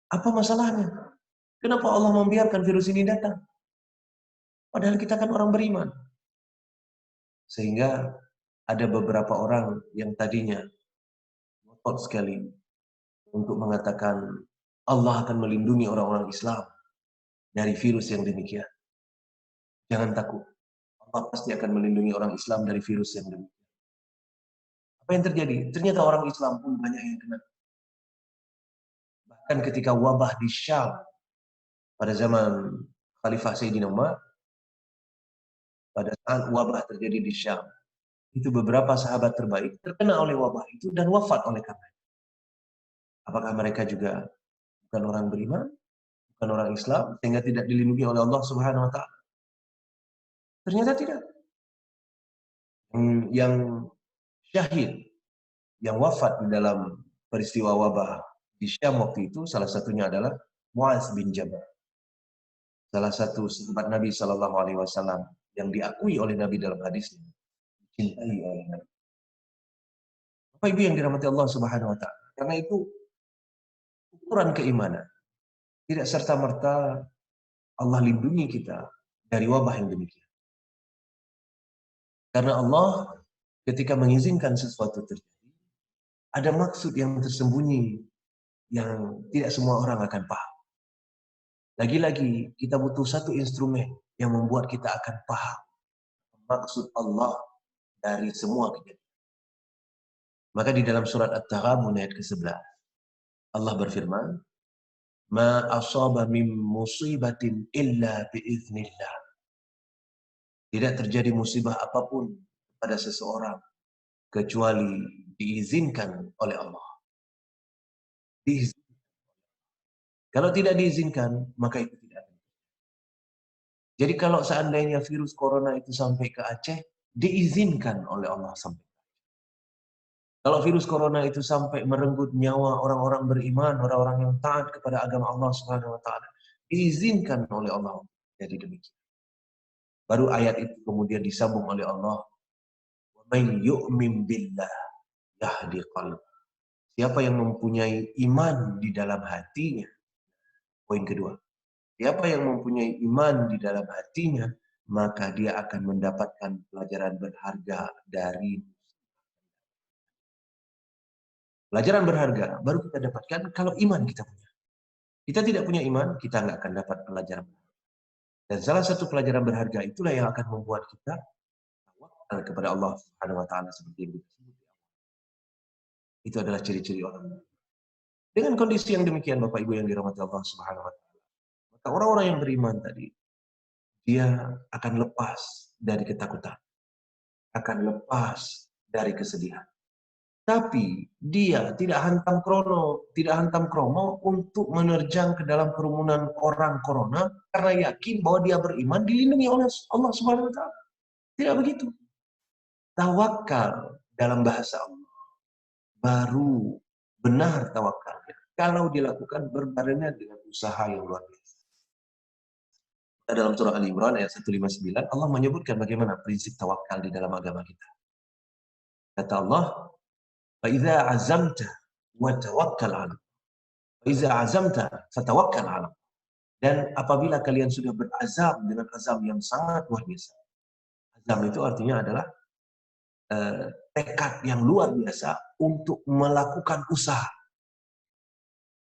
apa masalahnya? Kenapa Allah membiarkan virus ini datang? Padahal kita kan orang beriman. Sehingga ada beberapa orang yang tadinya ngotot sekali untuk mengatakan Allah akan melindungi orang-orang Islam dari virus yang demikian. Jangan takut. Allah pasti akan melindungi orang Islam dari virus yang demikian. Apa yang terjadi? Ternyata orang Islam pun banyak yang kena. Bahkan ketika wabah di Syam pada zaman Khalifah Sayyidina Umar, pada saat wabah terjadi di Syam, itu beberapa sahabat terbaik terkena oleh wabah itu dan wafat oleh karena itu. Apakah mereka juga bukan orang beriman, bukan orang Islam, sehingga tidak dilindungi oleh Allah Subhanahu wa taala? Ternyata tidak. Yang syahid, yang wafat di dalam peristiwa wabah di Syam waktu itu, salah satunya adalah Mu'adz bin Jabal. Salah satu sahabat Nabi Shallallahu Alaihi Wasallam yang diakui oleh Nabi dalam hadisnya, dicintai oleh Nabi. Bapak Ibu yang dirahmati Allah Subhanahu Wa Taala. Karena itu ukuran keimanan. Tidak serta-merta Allah lindungi kita dari wabah yang demikian. Karena Allah ketika mengizinkan sesuatu terjadi, ada maksud yang tersembunyi yang tidak semua orang akan paham. Lagi-lagi kita butuh satu instrumen yang membuat kita akan paham maksud Allah dari semua kejadian. Maka di dalam surat At-Taghabun ayat ke-11, Allah berfirman, "Ma asaba min musibatin illa biiznillah." Tidak terjadi musibah apapun pada seseorang kecuali diizinkan oleh Allah. Diizinkan. Kalau tidak diizinkan, maka itu tidak ada. Jadi kalau seandainya virus corona itu sampai ke Aceh, diizinkan oleh Allah sampai. Kalau virus corona itu sampai merenggut nyawa orang-orang beriman, orang-orang yang taat kepada agama Allah Subhanahu wa taala, diizinkan oleh Allah. Jadi demikian. Baru ayat itu kemudian disambung oleh Allah. Wa may yu'min billah yahdi qalb. Siapa yang mempunyai iman di dalam hatinya? Poin kedua. Siapa yang mempunyai iman di dalam hatinya, maka dia akan mendapatkan pelajaran berharga dari pelajaran berharga baru kita dapatkan kalau iman kita punya. Kita tidak punya iman, kita nggak akan dapat pelajaran. Dan salah satu pelajaran berharga itulah yang akan membuat kita tawakal kepada Allah Subhanahu wa taala seperti yang disebut. Itu adalah ciri-ciri orang. Dengan kondisi yang demikian Bapak Ibu yang dirahmati Allah Subhanahu wa taala, maka orang-orang yang beriman tadi dia akan lepas dari ketakutan, akan lepas dari kesedihan. Tapi dia tidak hantam kromo untuk menerjang ke dalam kerumunan orang corona karena yakin bahwa dia beriman dilindungi oleh Allah Subhanahu wa taala. Tidak begitu. Tawakal dalam bahasa Allah baru benar tawakalnya kalau dilakukan berbarengan dengan usaha yang luar biasa. Dalam surah Ali Imran ayat 159 Allah menyebutkan bagaimana prinsip tawakal di dalam agama kita. Kata Allah, "Faiza azamta wa tawakkal 'ala Allah." Faiza azamta fatawakkal 'ala Allah. Dan apabila kalian sudah berazam dengan azam yang sangat luar biasa. Azam itu artinya adalah tekad yang luar biasa untuk melakukan usaha.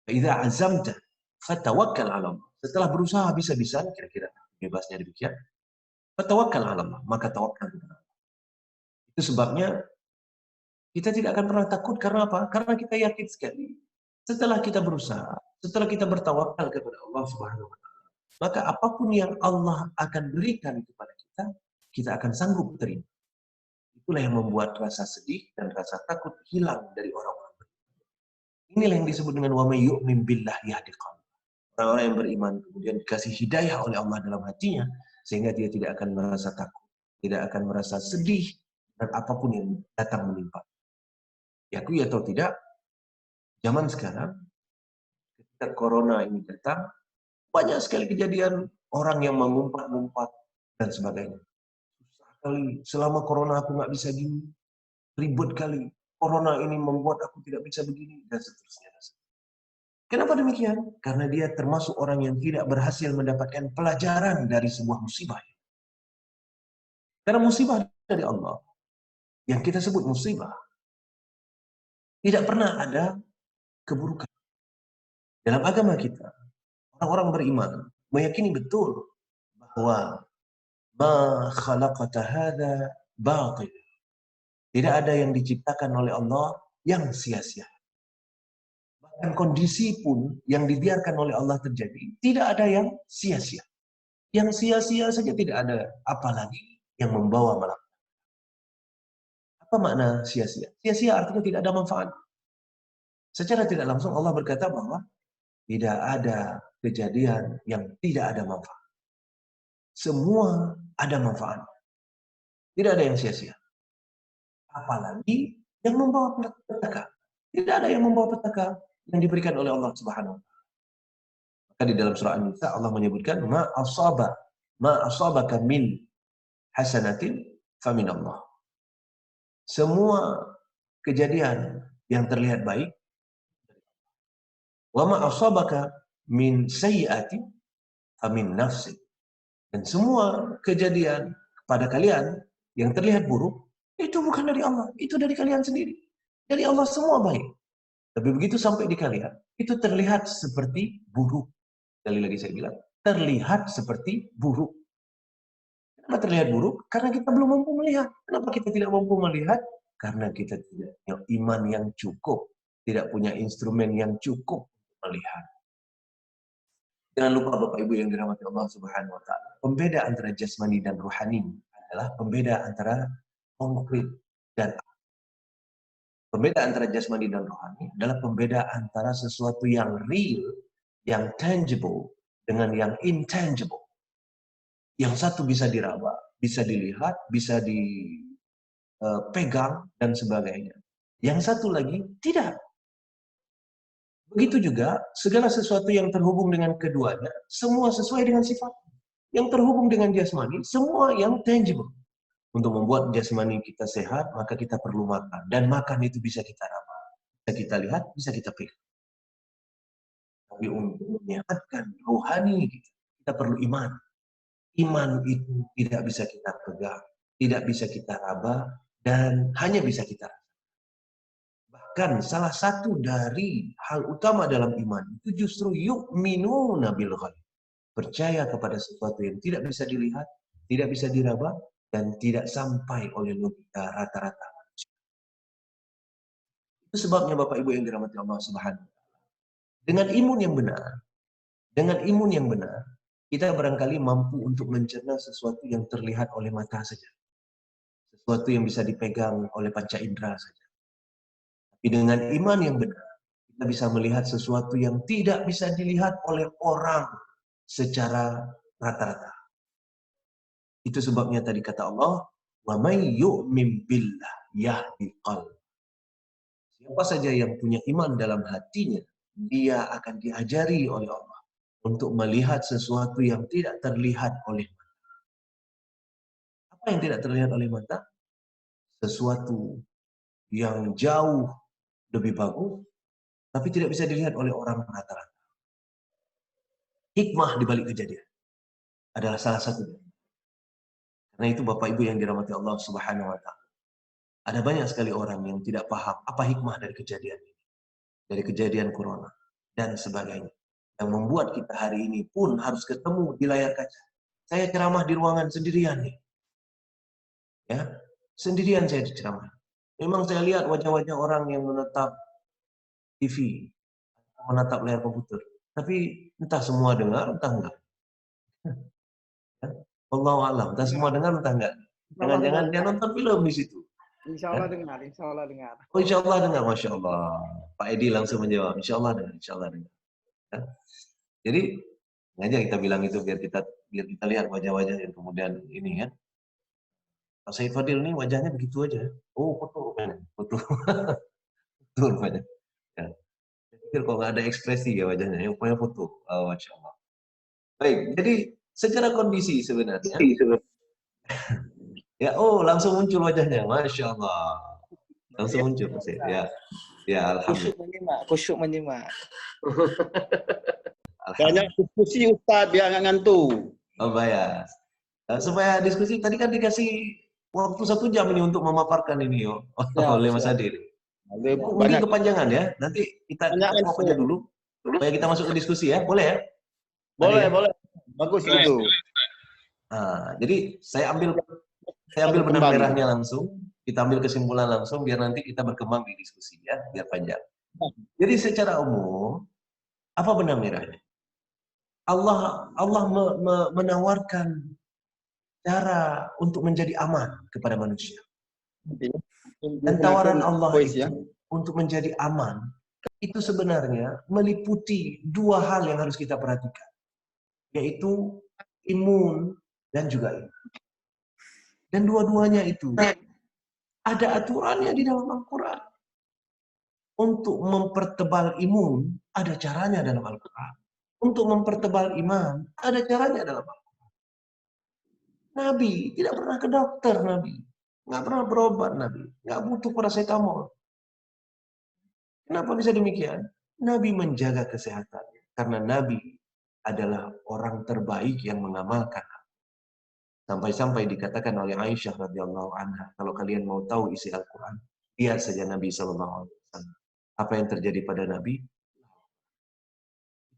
Faiza azamta fatawakkal 'ala Allah. Setelah berusaha habis-habisan, kira-kira bebasnya demikian. Fatawakkal 'ala Allah, maka tawakal kepada Allah. Itu sebabnya kita tidak akan pernah takut karena apa? Karena kita yakin sekali. Setelah kita berusaha, setelah kita bertawakal kepada Allah Subhanahu wa taala, maka apapun yang Allah akan berikan kepada kita, kita akan sanggup terima. Itulah yang membuat rasa sedih dan rasa takut hilang dari orang-orang beriman. Inilah yang disebut dengan wa may yu'min billah yahdi qalb. Orang-orang yang beriman kemudian dikasih hidayah oleh Allah dalam hatinya sehingga dia tidak akan merasa takut, tidak akan merasa sedih dan apapun yang datang menimpa. Diakui atau tidak, zaman sekarang ketika corona ini datang, banyak sekali kejadian orang yang mengumpat-ngumpat dan sebagainya. Susah kali, selama corona aku nggak bisa gini, ribet kali, corona ini membuat aku tidak bisa begini, dan seterusnya. Kenapa demikian? Karena dia termasuk orang yang tidak berhasil mendapatkan pelajaran dari sebuah musibah. Karena musibah dari Allah, yang kita sebut musibah, tidak pernah ada keburukan. Dalam agama kita, orang-orang beriman meyakini betul bahwa ma khalaqata hadza batil. Tidak ada yang diciptakan oleh Allah yang sia-sia. Bahkan kondisi pun yang dibiarkan oleh Allah terjadi, tidak ada yang sia-sia. Yang sia-sia saja tidak ada, apalagi yang membawa malapetaka. Apa makna sia-sia? Sia-sia artinya tidak ada manfaat. Secara tidak langsung Allah berkata bahwa tidak ada kejadian yang tidak ada manfaat. Semua ada manfaat. Tidak ada yang sia-sia. Apalagi yang membawa petaka. Tidak ada yang membawa petaka yang diberikan oleh Allah Subhanahu wa taala. Maka di dalam surah An-Nisa Allah menyebutkan ma asabaka min hasanatin famin Allah. Semua kejadian yang terlihat baik, wa ma asabaka min sayyi'atin famin nafsik. Dan semua kejadian kepada kalian yang terlihat buruk, itu bukan dari Allah, itu dari kalian sendiri. Dari Allah semua baik. Tapi begitu sampai di kalian, itu terlihat seperti buruk. Sekali lagi saya bilang, terlihat seperti buruk. Kenapa terlihat buruk? Karena kita belum mampu melihat. Kenapa kita tidak mampu melihat? Karena kita tidak punya iman yang cukup, tidak punya instrumen yang cukup untuk melihat. Jangan lupa Bapak Ibu yang dirahmati Allah Subhanahu wa taala. Pembeda antara jasmani dan rohani adalah pembeda antara konkret dan pembeda antara jasmani dan rohani adalah pembeda antara sesuatu yang real, yang tangible dengan yang intangible. Yang satu bisa diraba, bisa dilihat, bisa dipegang dan sebagainya. Yang satu lagi tidak. Begitu juga segala sesuatu yang terhubung dengan keduanya, semua sesuai dengan sifat. Yang terhubung dengan jasmani, semua yang tangible. Untuk membuat jasmani kita sehat, maka kita perlu makan. Dan makan itu bisa kita raba. Bisa kita lihat, bisa kita pegang. Tapi untuk menyehatkan rohani kita perlu iman. Iman itu tidak bisa kita pegang, tidak bisa kita raba, dan hanya bisa kita rasakan. Bahkan salah satu dari hal utama dalam iman itu justru yu'minuna bil ghaib. Percaya kepada sesuatu yang tidak bisa dilihat, tidak bisa diraba, dan tidak sampai oleh logika rata-rata manusia. Itu sebabnya Bapak Ibu yang dirahmati Allah Subhanahu wa taala. Dengan imun yang benar, kita barangkali mampu untuk mencerna sesuatu yang terlihat oleh mata saja. Sesuatu yang bisa dipegang oleh panca indera saja. Tapi dengan iman yang benar, kita bisa melihat sesuatu yang tidak bisa dilihat oleh orang secara rata-rata. Itu sebabnya tadi kata Allah, wa may yu'min billah yahdi qalb. Siapa saja yang punya iman dalam hatinya, dia akan diajari oleh Allah untuk melihat sesuatu yang tidak terlihat oleh mata. Apa yang tidak terlihat oleh mata? Sesuatu yang jauh lebih bagus, tapi tidak bisa dilihat oleh orang rata-rata. Hikmah di balik kejadian adalah salah satunya. Karena itu Bapak Ibu yang dirahmati Allah Subhanahu wa taala. Ada banyak sekali orang yang tidak paham apa hikmah dari kejadian ini. Dari kejadian corona dan sebagainya. Yang membuat kita hari ini pun harus ketemu di layar kaca. Saya ceramah di ruangan sendirian nih. Ya, sendirian saya ceramah. Memang saya lihat wajah-wajah orang yang menatap TV, menatap layar komputer. Tapi entah semua dengar, entah enggak. Wallahu a'lam, entah semua dengar, entah enggak. Jangan-jangan dia nonton film di situ. Insya Allah dengar, insya Allah dengar. Oh, insya Allah dengar, Masya Allah. Pak Edi langsung menjawab, insya Allah dengar, insya Allah dengar. Ya. Jadi, sengaja kita bilang itu biar kita lihat wajah-wajah yang kemudian ini kan. Pak Said Fadil ini wajahnya begitu aja. Oh, foto rupanya. Foto. Foto rupanya. Ya. Saya pikir kok nggak ada ekspresi ya wajahnya. Yang rupanya foto. Oh, Masya Allah. Baik, jadi secara kondisi sebenarnya. Ya, oh langsung muncul wajahnya. Masya Allah. Langsung muncul. Ya, ya alhamdulillah. Khusyuk menyimak. Banyak diskusi Ustaz biar nggak ngantuk. Oh, bayar. Supaya diskusi tadi kan dikasih waktu 1 jam ini untuk memaparkan ini oleh Mas Adir. Mungkin kepanjangan ya. Nanti kita fokus aja dulu. Supaya kita masuk ke diskusi ya. Boleh ya? Boleh, boleh. Bagus itu. Nah, jadi saya ambil benang merahnya langsung. Kita ambil kesimpulan langsung biar nanti kita berkembang di diskusi ya. Biar panjang. Jadi secara umum, apa benang merahnya? Allah menawarkan cara untuk menjadi aman kepada manusia. Dan tawaran Allah itu untuk menjadi aman, itu sebenarnya meliputi 2 hal yang harus kita perhatikan. Yaitu imun dan juga iman. Dan dua-duanya itu ada aturannya di dalam Al-Quran. Untuk mempertebal imun, ada caranya dalam Al-Quran. Untuk mempertebal iman, ada caranya dalam Al-Quran. Nabi tidak pernah ke dokter, Nabi. Nggak pernah berobat, Nabi. Nggak butuh paracetamol. Kenapa bisa demikian? Nabi menjaga kesehatannya. Karena Nabi adalah orang terbaik yang mengamalkan. Sampai-sampai dikatakan oleh Aisyah radhiyallahu anha, kalau kalian mau tahu isi Al-Quran, lihat saja Nabi SAW. Apa yang terjadi pada Nabi?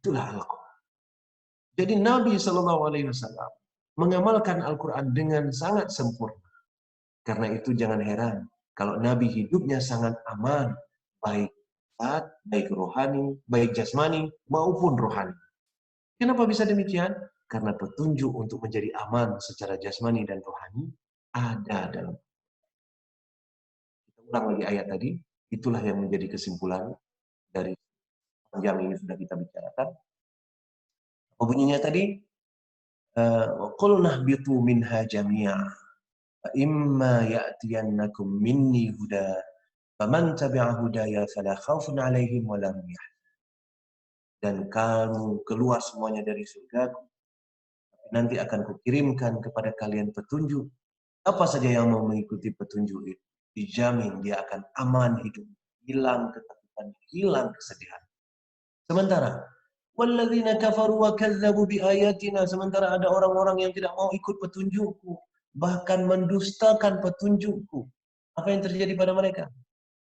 Itulah Al-Quran. Jadi Nabi SAW mengamalkan Al-Quran dengan sangat sempurna. Karena itu jangan heran kalau Nabi hidupnya sangat aman, baik baik rohani, baik jasmani maupun rohani. Kenapa bisa demikian? Karena petunjuk untuk menjadi aman secara jasmani dan rohani ada dalam. Kita ulang lagi ayat tadi, itulah yang menjadi kesimpulan dari panjang ini sudah kita bicarakan. Apa bunyinya tadi? Qul nahbitu minha jami'a fa imma ya'tiyannakum minni huda faman tabi'a hudaya fala khaufun 'alaihim wa la hum yahzanun. Dan kamu keluar semuanya dari surgaku. Nanti akan kukirimkan kepada kalian petunjuk. Apa saja yang mau mengikuti petunjuk itu, dijamin dia akan aman hidup, hilang ketakutan, hilang kesedihan. Sementara walladzina kafaru wa kadzdzabu biayatina, sementara ada orang-orang yang tidak mau ikut petunjukku, bahkan mendustakan petunjukku. Apa yang terjadi pada mereka?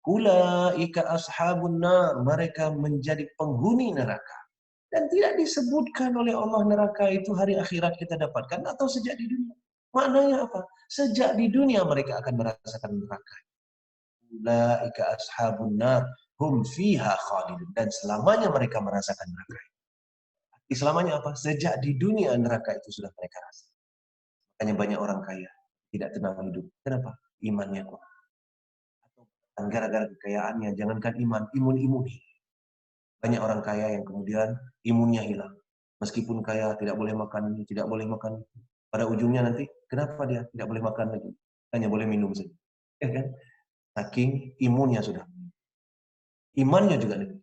Ulaika ashabun nar, mereka menjadi penghuni neraka. Dan tidak disebutkan oleh Allah neraka itu hari akhirat kita dapatkan atau sejak di dunia. Maknanya apa? Sejak di dunia mereka akan merasakan neraka. Ulaika ashabun nar hum fiha khalidun, dan selamanya mereka merasakan neraka. Selamanya apa? Sejak di dunia neraka itu sudah mereka rasa. Makanya banyak orang kaya tidak tenang hidup. Kenapa? Imannya kuat. Atau gara-gara kekayaannya, jangankan iman, imun-imuni. Banyak orang kaya yang kemudian imunnya hilang. Meskipun kaya, tidak boleh makan ini, tidak boleh makan itu. Pada ujungnya nanti, kenapa dia tidak boleh makan lagi? Hanya boleh minum saja. Ya kan? Saking imunnya sudah. Imannya juga nih.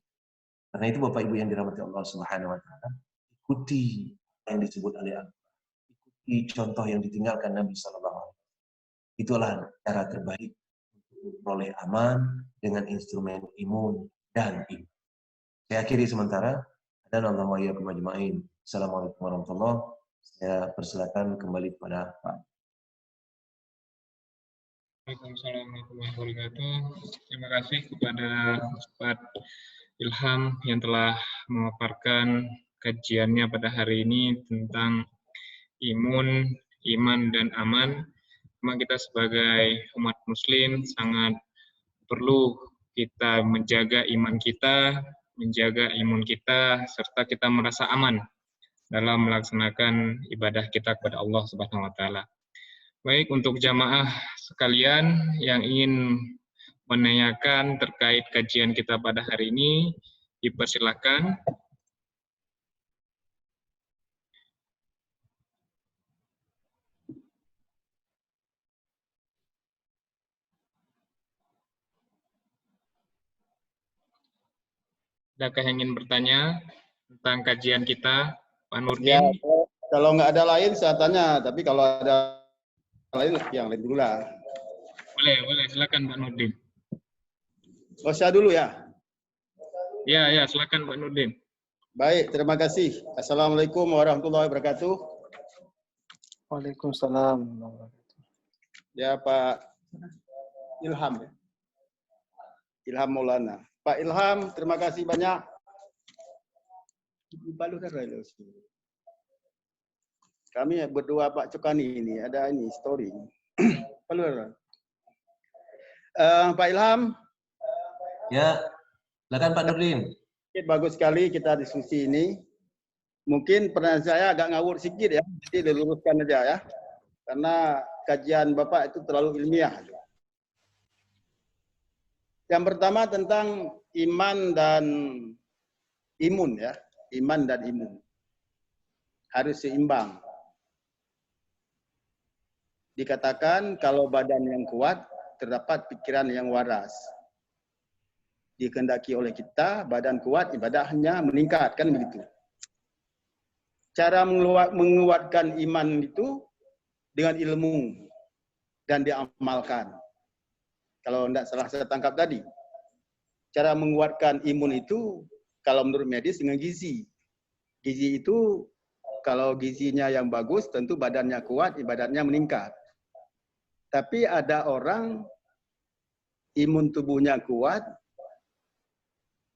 Karena itu Bapak Ibu yang dirahmati Allah Subhanahu wa taala, ikuti yang disebut oleh Allah. Ikuti contoh yang ditinggalkan Nabi sallallahu alaihi wasallam. Itulah cara terbaik untuk memperoleh aman dengan instrumen imun dan iman. Saya akhiri sementara. Dan Allah wa iyyakum ajma'in. Assalamualaikum warahmatullahi wabarakatuh. Saya persilakan kembali kepada Pak. Waalaikumsalam warahmatullahi wabarakatuh. Terima kasih kepada Ustaz Ilham yang telah memaparkan kajiannya pada hari ini tentang imun, iman, dan aman. Memang kita sebagai umat muslim sangat perlu kita menjaga iman kita, menjaga imun kita, serta kita merasa aman dalam melaksanakan ibadah kita kepada Allah Subhanahu wa taala. Baik, untuk jamaah sekalian yang ingin menanyakan terkait kajian kita pada hari ini, dipersilakan. Adakah yang ingin bertanya tentang kajian kita, Pak Ya, Nurdin? kalau nggak ada lain saya tanya, tapi kalau ada lain yang lain dulu lah. Boleh, silakan Pak Nurdin. Oh, saya dulu ya. Ya, silakan Pak Nurdin. Baik, terima kasih. Assalamualaikum warahmatullahi wabarakatuh. Waalaikumsalam. Ya, Pak Ilham. Ilham Maulana. Pak Ilham, terima kasih banyak. Kami berdua Pak Cokani ini, ada ini story. Pak Ilham. Ya, silakan Pak Nurdin. Bagus sekali kita diskusi ini. Mungkin pertanyaan saya agak ngawur sedikit ya, jadi diluruskan aja ya. Karena kajian Bapak itu terlalu ilmiah. Yang pertama tentang iman dan imun ya. Iman dan imun. Harus seimbang. Dikatakan kalau badan yang kuat, terdapat pikiran yang waras. Dikehendaki oleh kita, badan kuat, ibadahnya meningkat, kan begitu. Cara menguatkan iman itu dengan ilmu dan diamalkan. Kalau tidak salah saya tangkap tadi. Cara menguatkan imun itu, kalau menurut medis dengan gizi. Gizi itu kalau gizinya yang bagus, tentu badannya kuat, ibadahnya meningkat. Tapi ada orang imun tubuhnya kuat,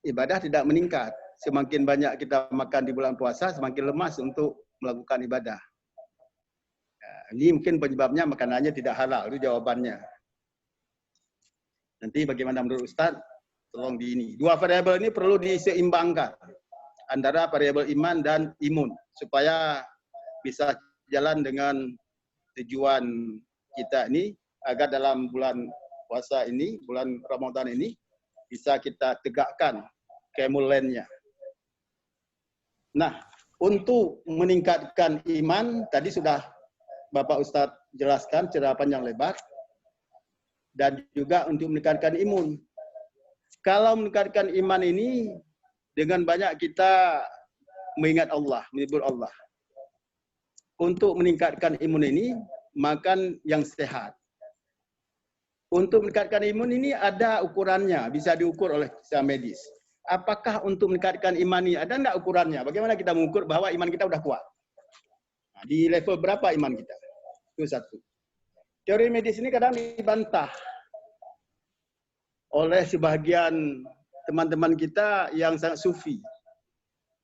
ibadah tidak meningkat. Semakin banyak kita makan di bulan puasa, semakin lemas untuk melakukan ibadah. Nah, ini mungkin penyebabnya makanannya tidak halal, itu jawabannya. Nanti bagaimana menurut Ustaz? Tolong di ini. Dua variabel ini perlu diseimbangkan antara variabel iman dan imun supaya bisa jalan dengan tujuan kita ini agar dalam bulan puasa ini, bulan Ramadan ini bisa kita tegakkan kemuliaannya. Nah, untuk meningkatkan iman tadi sudah Bapak Ustadz jelaskan secara panjang lebar, dan juga untuk meningkatkan imun. Kalau meningkatkan iman ini dengan banyak kita mengingat Allah, menyebut Allah. Untuk meningkatkan imun ini, makan yang sehat. Untuk meningkatkan imun ini ada ukurannya, bisa diukur oleh secara medis. Apakah untuk meningkatkan iman ini ada enggak ukurannya? Bagaimana kita mengukur bahwa iman kita udah kuat? Nah, di level berapa iman kita? Itu satu. Teori medis ini kadang dibantah oleh sebagian teman-teman kita yang sangat sufi.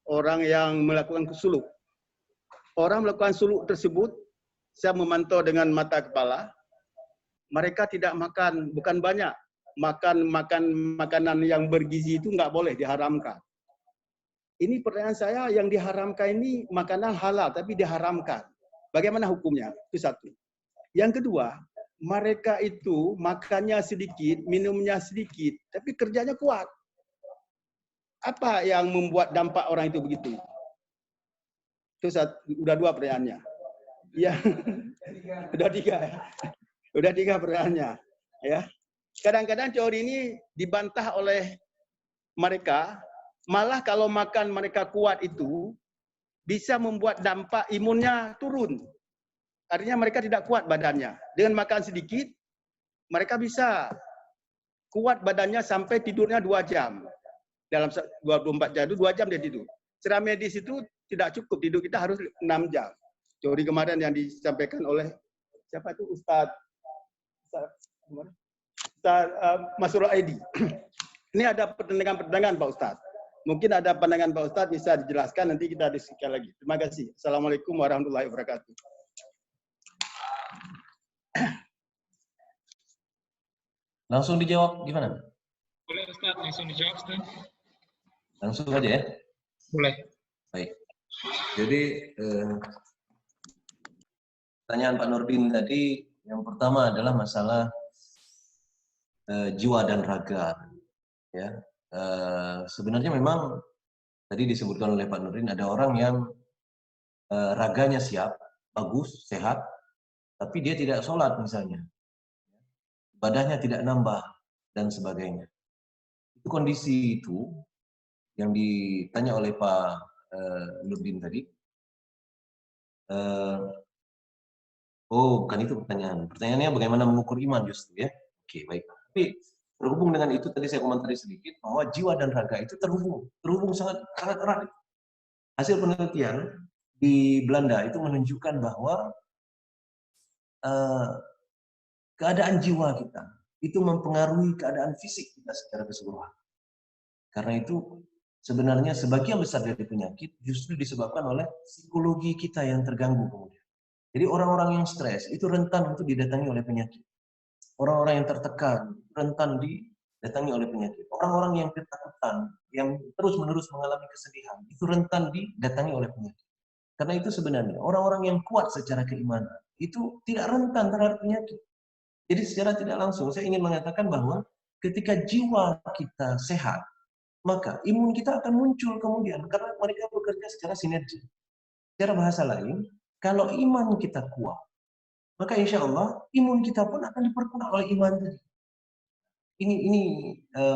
Orang yang melakukan suluk. Orang melakukan suluk tersebut, saya memantau dengan mata kepala, mereka tidak makan, bukan banyak. Makan makanan yang bergizi itu nggak boleh, diharamkan. Ini pertanyaan saya, yang diharamkan ini makanan halal, tapi diharamkan. Bagaimana hukumnya? Itu satu. Yang kedua, mereka itu makannya sedikit, minumnya sedikit, tapi kerjanya kuat. Apa yang membuat dampak orang itu begitu? Itu udah dua pertanyaannya. Ya, udah tiga. Udah tiga pertanyaannya. Ya, kadang-kadang teori ini dibantah oleh mereka. Malah kalau makan mereka kuat itu bisa membuat dampak imunnya turun. Artinya mereka tidak kuat badannya. Dengan makan sedikit, mereka bisa kuat badannya sampai tidurnya 2 jam. Dalam 24 jam itu 2 jam dia tidur. Secara medis itu tidak cukup, tidur kita harus 6 jam. Teori kemarin yang disampaikan oleh siapa itu Ustaz Masrur Aidi. Ini ada pertanyaan Pak Ustaz. Mungkin ada pandangan Pak Ustaz bisa dijelaskan, nanti kita diskusikan lagi. Terima kasih. Assalamualaikum warahmatullahi wabarakatuh. Langsung dijawab gimana? Boleh Ustaz, langsung dijawab Ustaz. Langsung aja ya. Boleh. Baik. Jadi pertanyaan Pak Nurdin tadi yang pertama adalah masalah jiwa dan raga. Ya, sebenarnya memang tadi disebutkan oleh Pak Nurdin ada orang yang raganya siap, bagus, sehat, tapi dia tidak sholat misalnya, ibadahnya tidak nambah dan sebagainya. Itu kondisi itu yang ditanya oleh Pak Nurdin tadi. Oh, bukan itu pertanyaan. Pertanyaannya bagaimana mengukur iman justru ya. Oke, baik. Tapi berhubung dengan itu tadi saya komentari sedikit bahwa jiwa dan raga itu terhubung sangat erat. Hasil penelitian di Belanda itu menunjukkan bahwa keadaan jiwa kita itu mempengaruhi keadaan fisik kita secara keseluruhan. Karena itu sebenarnya sebagian besar dari penyakit justru disebabkan oleh psikologi kita yang terganggu kemudian. Jadi orang-orang yang stres itu rentan untuk didatangi oleh penyakit. Orang-orang yang tertekan rentan didatangi oleh penyakit. Orang-orang yang ketakutan, yang terus-menerus mengalami kesedihan, itu rentan didatangi oleh penyakit. Karena itu sebenarnya orang-orang yang kuat secara keimanan itu tidak rentan terhadap penyakit. Jadi secara tidak langsung saya ingin mengatakan bahwa ketika jiwa kita sehat, maka imun kita akan muncul kemudian karena mereka bekerja secara sinergi. Secara bahasa lain, kalau iman kita kuat, maka insya Allah imun kita pun akan diperkuat oleh iman tadi. Ini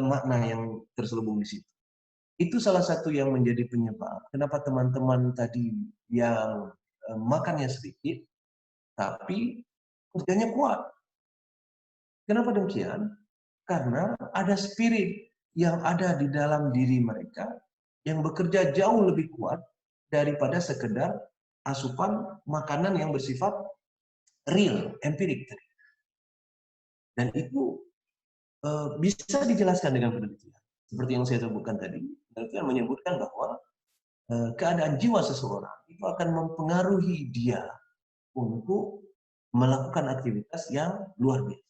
makna yang terselubung di situ. Itu salah satu yang menjadi penyebab kenapa teman-teman tadi yang makannya sedikit, tapi kerjanya kuat. Kenapa demikian? Karena ada spirit yang ada di dalam diri mereka yang bekerja jauh lebih kuat daripada sekedar asupan makanan yang bersifat real, empirik. Dan itu bisa dijelaskan dengan penelitian. Seperti yang saya sebutkan tadi, penelitian menyebutkan bahwa keadaan jiwa seseorang itu akan mempengaruhi dia untuk melakukan aktivitas yang luar biasa.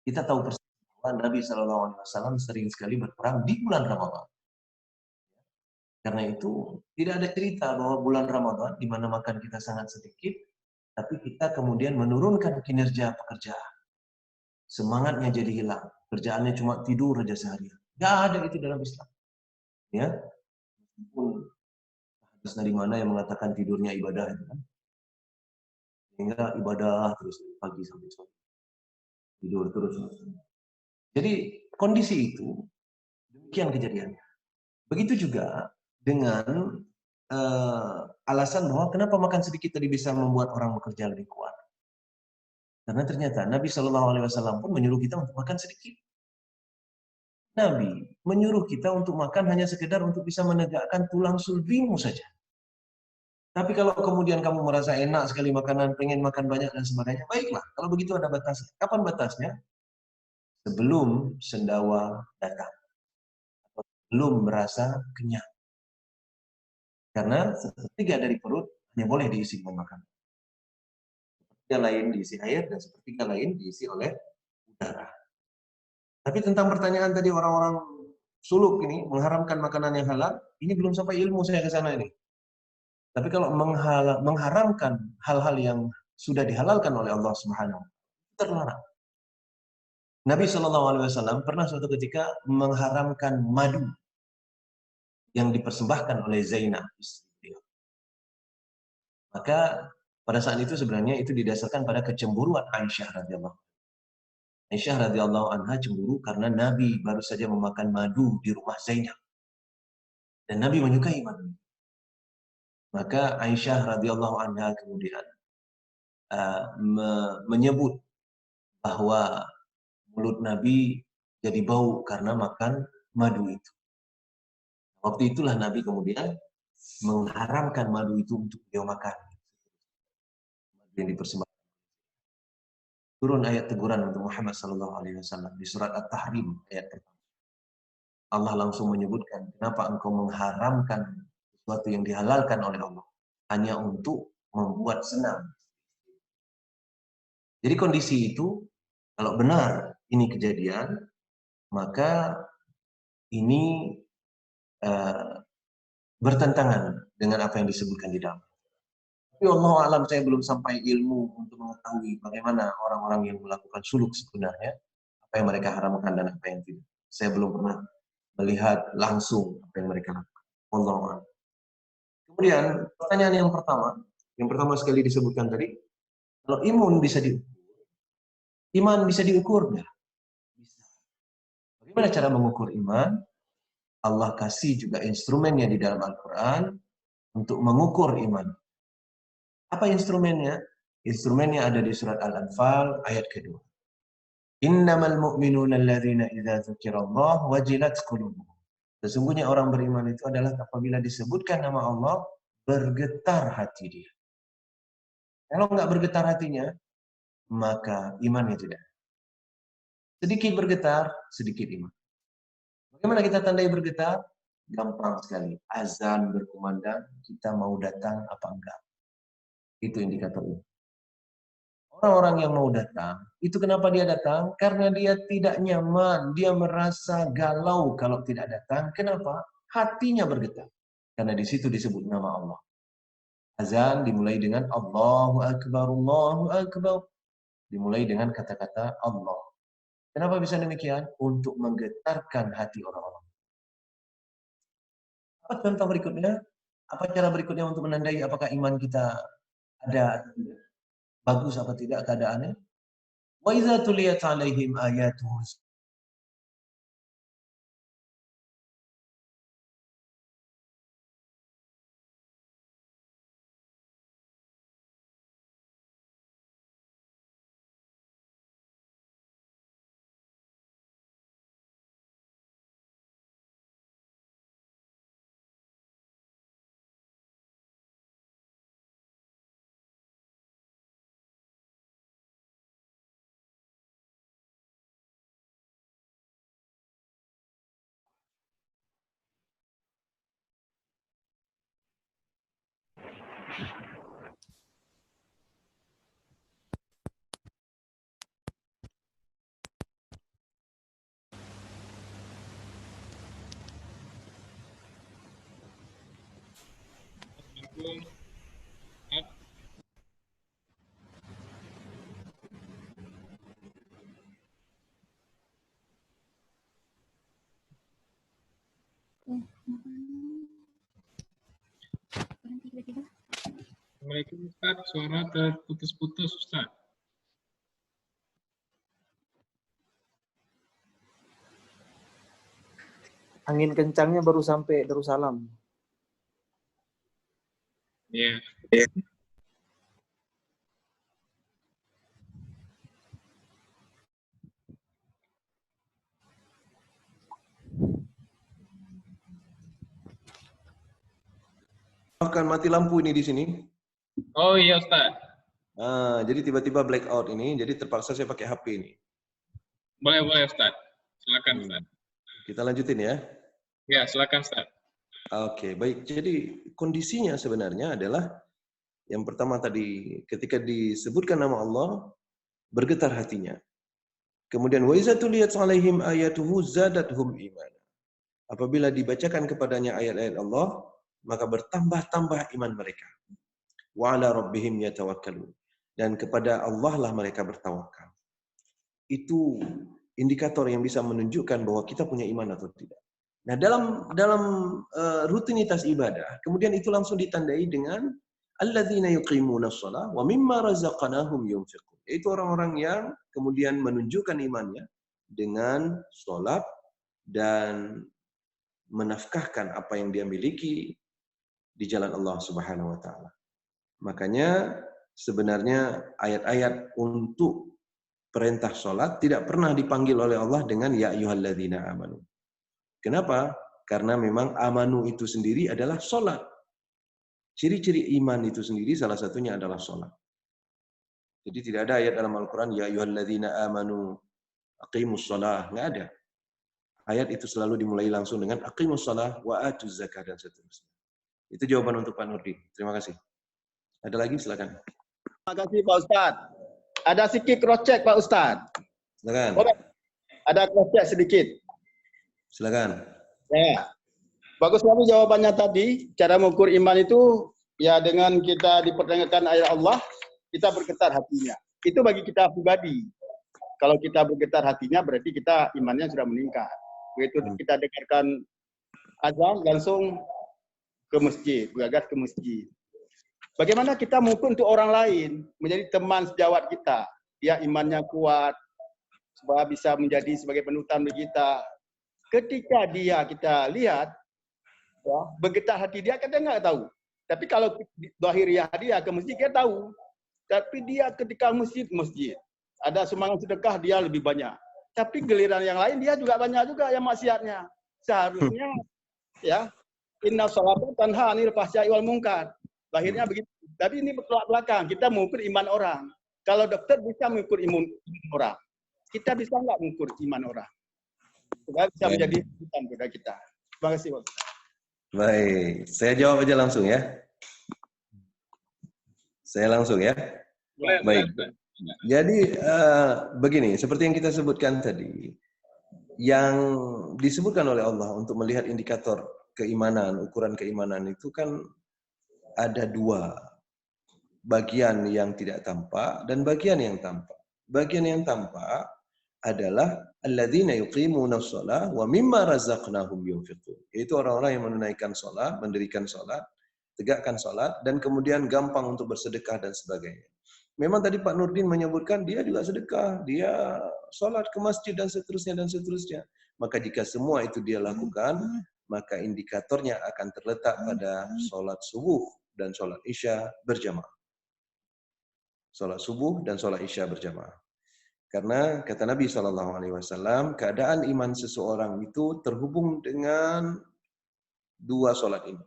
Kita tahu persis bahwa Nabi SAW sering sekali berperang di bulan Ramadan. Karena itu tidak ada cerita bahwa bulan Ramadan di mana makan kita sangat sedikit, tapi kita kemudian menurunkan kinerja pekerjaan. Semangatnya jadi hilang. Kerjaannya cuma tidur aja seharian. Nggak ada itu dalam Islam. Ya, meskipun hadis dari mana yang mengatakan tidurnya ibadah itu kan? Sehingga ibadah terus pagi sampai sore. Tidur terus. Jadi kondisi itu demikian kejadiannya. Begitu juga dengan alasan bahwa kenapa makan sedikit tadi bisa membuat orang bekerja lebih kuat. Karena ternyata Nabi Shallallahu Alaihi Wasallam pun menyuruh kita untuk makan sedikit. Nabi menyuruh kita untuk makan hanya sekedar untuk bisa menegakkan tulang sulbimu saja. Tapi kalau kemudian kamu merasa enak sekali makanan, pengen makan banyak dan sebagainya, baiklah. Kalau begitu ada batasnya. Kapan batasnya? Sebelum sendawa datang. Atau belum merasa kenyang. Karena sepertiga dari perut hanya boleh diisi dengan makanan. Sepertiga lain diisi air dan sepertiga lain diisi oleh udara. Tapi tentang pertanyaan tadi orang-orang suluk ini mengharamkan makanan yang halal, ini belum sampai ilmu saya ke sana ini. Tapi kalau mengharamkan hal-hal yang sudah dihalalkan oleh Allah Subhanahu wa taala, terlarang. Nabi Shallallahu Alaihi Wasallam pernah suatu ketika mengharamkan madu yang dipersembahkan oleh Zainab, istri beliau. Maka pada saat itu sebenarnya itu didasarkan pada kecemburuan Aisyah radhiyallahu. Aisyah radhiyallahu anha cemburu karena Nabi baru saja memakan madu di rumah Zainab. Dan Nabi menyukai madu. Maka Aisyah radhiyallahu anha kemudian menyebut bahwa mulut Nabi jadi bau karena makan madu itu. Waktu itulah Nabi kemudian mengharamkan madu itu untuk beliau makan. Madu yang dipersembahkan. Turun ayat teguran untuk Muhammad SAW di surat At-Tahrim ayat pertama. Allah langsung menyebutkan, kenapa engkau mengharamkan sesuatu yang dihalalkan oleh Allah hanya untuk membuat senang. Jadi kondisi itu, kalau benar ini kejadian, maka ini bertentangan dengan apa yang disebutkan di dalam. Tapi Allah alam saya belum sampai ilmu untuk mengetahui bagaimana orang-orang yang melakukan suluk sebenarnya, apa yang mereka haramkan dan apa yang tidak. Saya belum pernah melihat langsung apa yang mereka lakukan. Allah alam. Kemudian pertanyaan yang pertama sekali disebutkan tadi, kalau iman bisa diukur nggak? Bisa. Bagaimana cara mengukur iman? Allah kasih juga instrumennya di dalam Al-Quran untuk mengukur iman. Apa instrumennya? Instrumennya ada di surat Al-Anfal ayat kedua. Innamal mu'minuna alladzina idza dzukirallah wajilat qulubuhum. Sesungguhnya orang beriman itu adalah apabila disebutkan nama Allah, bergetar hati dia. Kalau nggak bergetar hatinya, maka imannya tidak. Sedikit bergetar, sedikit iman. Bagaimana kita tandai bergetar? Gampang sekali. Azan berkumandang, kita mau datang apa enggak. Itu indikatornya. Orang-orang yang mau datang, itu kenapa dia datang? Karena dia tidak nyaman, dia merasa galau kalau tidak datang. Kenapa? Hatinya bergetar. Karena di situ disebut nama Allah. Azan dimulai dengan Allahu Akbar, Allahu Akbar. Dimulai dengan kata-kata Allah. Kenapa bisa demikian? Untuk menggetarkan hati orang-orang. Apa contoh berikutnya? Apa cara berikutnya untuk menandai apakah iman kita ada atau tidak? Bagus apa tidak keadaannya? Wa idza tuliyat 'alaihim ayatuhu Assalamualaikum. Assalamualaikum Ustaz, suara terputus-putus Ustaz. Angin kencangnya baru sampai Darussalam. Iya. Akan mati lampu ini di sini. Oh iya Ustaz. Jadi tiba-tiba blackout ini, jadi terpaksa saya pakai HP ini. Boleh Ustaz. Silakan Ustaz. Kita lanjutin ya. Ya, silakan Ustaz. Oke, baik. Jadi kondisinya sebenarnya adalah yang pertama tadi ketika disebutkan nama Allah bergetar hatinya. Kemudian wa iza tuliyat 'alaihim ayatuhu zadatuhum imana. Apabila dibacakan kepadanya ayat-ayat Allah, maka bertambah-tambah iman mereka. Wa 'ala rabbihim yatawakkalun. Dan kepada Allah lah mereka bertawakal. Itu indikator yang bisa menunjukkan bahwa kita punya iman atau tidak. Nah, dalam rutinitas ibadah, kemudian itu langsung ditandai dengan alladzina yuqimuna shalah wa mimma razaqnahum yunfiqun. Itu orang-orang yang kemudian menunjukkan imannya dengan salat dan menafkahkan apa yang dia miliki di jalan Allah Subhanahu wa taala. Makanya sebenarnya ayat-ayat untuk perintah salat tidak pernah dipanggil oleh Allah dengan ya ayyuhalladzina amanu. Kenapa? Karena memang amanu itu sendiri adalah salat. Ciri-ciri iman itu sendiri salah satunya adalah salat. Jadi tidak ada ayat dalam Al-Quran ya ayyuhalladzina amanu aqimus shalah, nggak ada. Ayat itu selalu dimulai langsung dengan aqimus shalah wa atuz zakah dan seterusnya. Itu jawaban untuk Pak Nurdin. Terima kasih. Ada lagi silakan. Terima kasih Pak Ustadz. Ada sedikit cross check Pak Ustadz. Silakan. Boleh? Ada cross check sedikit. Silakan. Ya. Bagus sekali jawabannya tadi. Cara mengukur iman itu ya dengan kita diperdengarkan ayat Allah, kita bergetar hatinya. Itu bagi kita pribadi. Kalau kita bergetar hatinya berarti kita imannya sudah meningkat. Begitu kita dengarkan azan langsung ke masjid, bergegas ke masjid. Bagaimana kita mengukur untuk orang lain menjadi teman sejawat kita, dia imannya kuat, supaya bisa menjadi sebagai penutan bagi kita. Ketika kita lihat, ya, bergetar hati dia, kita nggak tahu. Tapi kalau zahiriah dia ke masjid, kita tahu. Tapi dia ketika masjid, ada semangat sedekah dia lebih banyak. Tapi giliran yang lain dia juga banyak juga yang maksiatnya. Seharusnya, ya, inna sholata tanha 'anil fahsya'i wal munkar. Lahirnya begitu. Tapi ini bertolak belakang. Kita mengukur iman orang. Kalau dokter bisa mengukur iman orang. Kita bisa nggak mengukur iman orang? Supaya bisa menjadi hutan kepada kita. Terima kasih, Pak. Baik, saya jawab aja langsung ya. Saya langsung ya. Baik. Jadi begini, seperti yang kita sebutkan tadi, yang disebutkan oleh Allah untuk melihat indikator keimanan, ukuran keimanan itu kan ada dua. Bagian yang tidak tampak dan bagian yang tampak. Bagian yang tampak adalah alladzina yuqimuna shalah wa mimma razaqnahum yunfiqun. Itu orang-orang yang menunaikan salat, mendirikan salat, tegakkan salat dan kemudian gampang untuk bersedekah dan sebagainya. Memang tadi Pak Nurdin menyebutkan dia juga sedekah, dia salat ke masjid dan seterusnya dan seterusnya. Maka jika semua itu dia lakukan, maka indikatornya akan terletak pada salat subuh dan salat isya berjamaah. Salat subuh dan salat isya berjamaah. Karena kata Nabi SAW, keadaan iman seseorang itu terhubung dengan dua salat ini.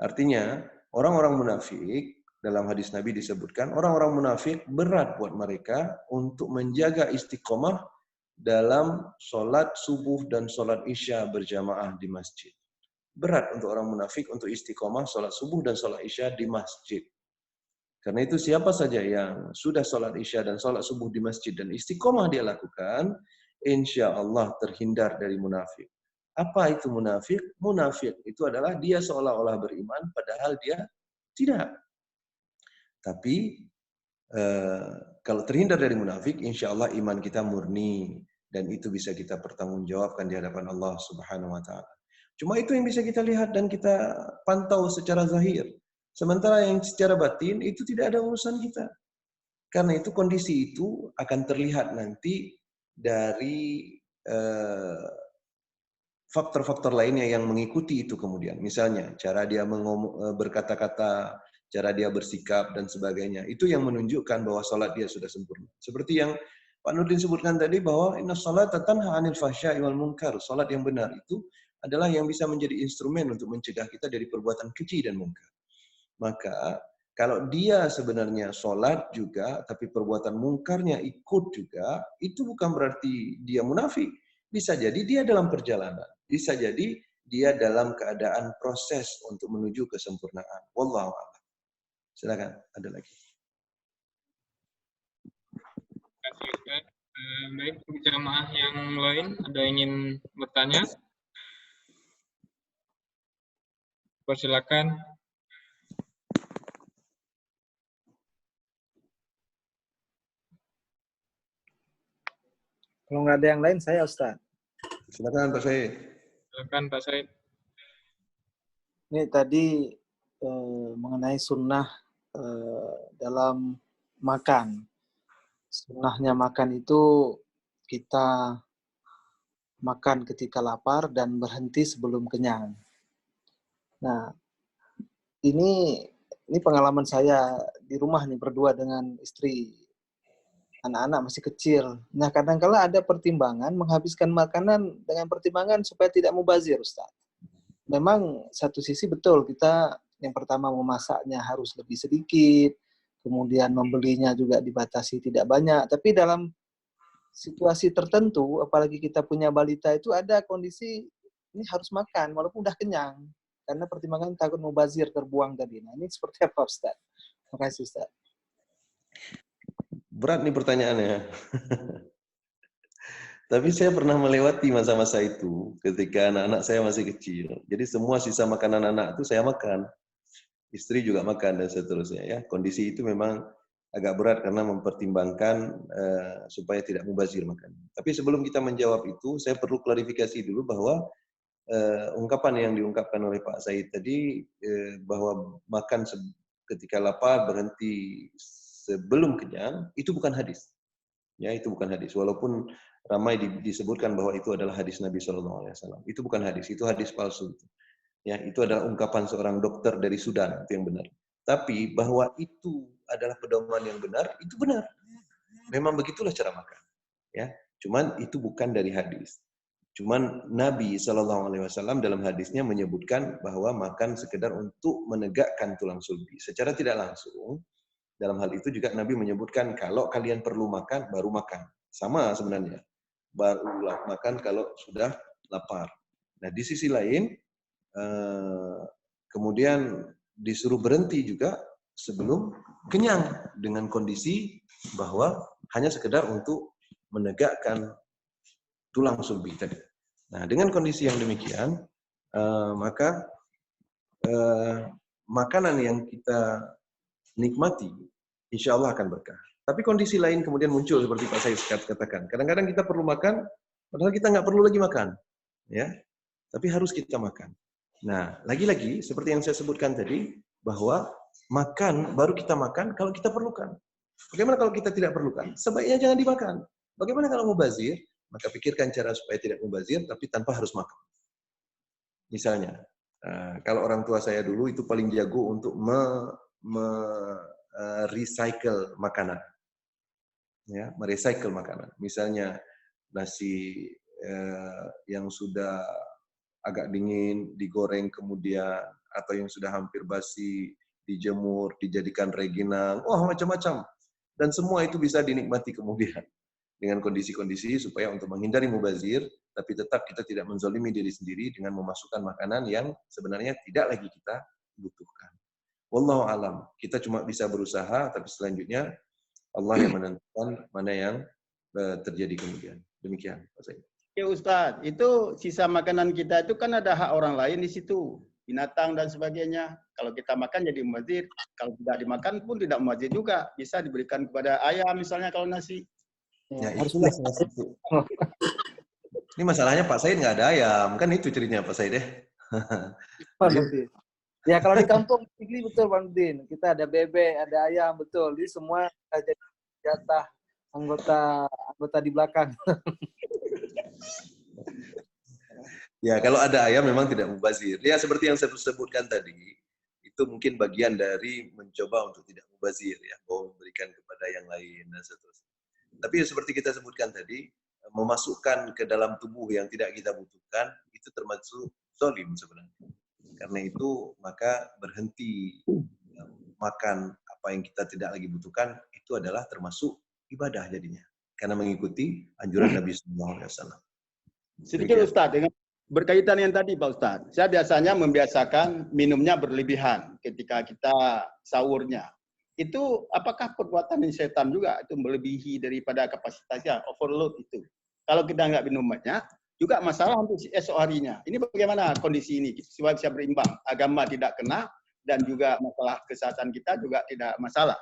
Artinya, orang-orang munafik, dalam hadis Nabi disebutkan, orang-orang munafik berat buat mereka untuk menjaga istiqomah dalam salat subuh dan salat isya berjamaah di masjid. Berat untuk orang munafik untuk istiqomah salat subuh dan salat isya di masjid. Karena itu siapa saja yang sudah sholat isya dan sholat subuh di masjid dan istiqomah dia lakukan, insya Allah terhindar dari munafik. Apa itu munafik? Munafik itu adalah dia seolah-olah beriman, padahal dia Tidak. Tapi kalau terhindar dari munafik, insya Allah iman kita murni dan itu bisa kita pertanggungjawabkan di hadapan Allah Subhanahu wa taala. Cuma itu yang bisa kita lihat dan kita pantau secara zahir. Sementara yang secara batin itu tidak ada urusan kita. Karena itu kondisi itu akan terlihat nanti dari faktor-faktor lainnya yang mengikuti itu kemudian. Misalnya cara dia berkata-kata, cara dia bersikap dan sebagainya. Itu yang menunjukkan bahwa salat dia sudah sempurna. Seperti yang Pak Nurdin sebutkan tadi bahwa inna salata tanha 'anil fahsya'i wal munkar. Salat yang benar itu adalah yang bisa menjadi instrumen untuk mencegah kita dari perbuatan keji dan munkar. Maka kalau dia sebenarnya salat juga tapi perbuatan mungkarnya ikut juga, itu bukan berarti dia munafik. Bisa jadi dia dalam perjalanan. Bisa jadi dia dalam keadaan proses untuk menuju kesempurnaan. Wallahu a'lam. Silakan, ada lagi. Terima kasih Ustaz. Baik, jamaah yang lain ada ingin bertanya? Persilakan. Kalau nggak ada yang lain, saya Ustaz. Silakan Pak Said. Silakan Pak Said. Ini tadi mengenai sunnah dalam makan. Sunnahnya makan itu kita makan ketika lapar dan berhenti sebelum kenyang. Nah, ini pengalaman saya di rumah nih berdua dengan istri. Anak-anak masih kecil. Nah, kadang-kala ada pertimbangan menghabiskan makanan dengan pertimbangan supaya tidak mubazir, Ustaz. Memang satu sisi betul, kita yang pertama memasaknya harus lebih sedikit, kemudian membelinya juga dibatasi tidak banyak. Tapi dalam situasi tertentu, apalagi kita punya balita itu ada kondisi ini harus makan walaupun udah kenyang. Karena pertimbangan takut mubazir terbuang tadi. Nah, ini seperti apa, Ustaz? Terima kasih, Ustaz. Berat nih pertanyaannya. Tapi saya pernah melewati masa-masa itu ketika anak-anak saya masih kecil. Jadi semua sisa makanan anak itu saya makan. Istri juga makan dan seterusnya ya. Kondisi itu memang agak berat karena mempertimbangkan supaya tidak mubazir makan. Tapi sebelum kita menjawab itu, saya perlu klarifikasi dulu bahwa ungkapan yang diungkapkan oleh Pak Said tadi bahwa makan ketika lapar berhenti sebelum kenyang itu bukan hadis. Ya, itu bukan hadis. Walaupun ramai disebutkan bahwa itu adalah hadis Nabi SAW. Itu bukan hadis, itu hadis palsu. Ya, itu adalah ungkapan seorang dokter dari Sudan, itu yang benar. Tapi bahwa itu adalah pedoman yang benar, itu benar. Memang begitulah cara makan. Ya, cuman itu bukan dari hadis. Cuman Nabi SAW dalam hadisnya menyebutkan bahwa makan sekedar untuk menegakkan tulang sulbi. Secara tidak langsung, dalam hal itu juga Nabi menyebutkan kalau kalian perlu makan, baru makan. Sama sebenarnya. Barulah makan kalau sudah lapar. Nah, di sisi lain, kemudian disuruh berhenti juga sebelum kenyang dengan kondisi bahwa hanya sekedar untuk menegakkan tulang sulbi tadi. Nah, dengan kondisi yang demikian, maka makanan yang kita nikmati, insya Allah akan berkah. Tapi kondisi lain kemudian muncul seperti Pak Said katakan. Kadang-kadang kita perlu makan, padahal kita nggak perlu lagi makan, ya. Tapi harus kita makan. Nah, lagi-lagi seperti yang saya sebutkan tadi, bahwa makan baru kita makan kalau kita perlukan. Bagaimana kalau kita tidak perlukan? Sebaiknya jangan dimakan. Bagaimana kalau mubazir? Maka pikirkan cara supaya tidak mubazir, tapi tanpa harus makan. Misalnya, kalau orang tua saya dulu itu paling jago untuk recycle makanan, ya, merecycle makanan. Misalnya nasi yang sudah agak dingin digoreng kemudian, atau yang sudah hampir basi dijemur, dijadikan rengginang, macam-macam. Dan semua itu bisa dinikmati kemudian dengan kondisi-kondisi supaya untuk menghindari mubazir, tapi tetap kita tidak menzalimi diri sendiri dengan memasukkan makanan yang sebenarnya tidak lagi kita butuhkan. Wallahu alam. Kita cuma bisa berusaha, tapi selanjutnya Allah yang menentukan mana yang terjadi kemudian. Demikian, Pak Said. Ya Ustadz, itu sisa makanan kita itu kan ada hak orang lain di situ. binatang dan sebagainya. Kalau kita makan jadi mubazir, kalau tidak dimakan pun tidak mubazir juga. Bisa diberikan kepada ayam misalnya kalau nasi. Ya, Harus itulah salah satu. Ini masalahnya Pak Said nggak ada ayam, kan itu ceritanya Pak Said ya. Ya kalau di kampung negeri betul Bang Din. Kita ada bebek, ada ayam, betul. Jadi semua jadi jatah anggota di belakang. Ya, kalau ada ayam memang tidak mubazir. Ya, seperti yang saya sebutkan tadi, itu mungkin bagian dari mencoba untuk tidak mubazir, ya, mau memberikan kepada yang lain dan seterusnya. Tapi seperti kita sebutkan tadi, memasukkan ke dalam tubuh yang tidak kita butuhkan, itu termasuk zalim sebenarnya. Karena itu, maka berhenti makan apa yang kita tidak lagi butuhkan, itu adalah termasuk ibadah jadinya. Karena mengikuti anjuran Nabi SAW. Sedikit Ustaz, dengan berkaitan yang tadi Pak Ustaz, saya biasanya membiasakan minumnya berlebihan ketika kita sahurnya. Itu apakah perbuatan setan juga itu melebihi daripada kapasitasnya, overload itu. Kalau kita nggak minum banyak, juga masalah untuk esok harinya. Ini bagaimana kondisi ini supaya bisa berimbang, agama tidak kena dan juga masalah kesehatan kita juga tidak masalah.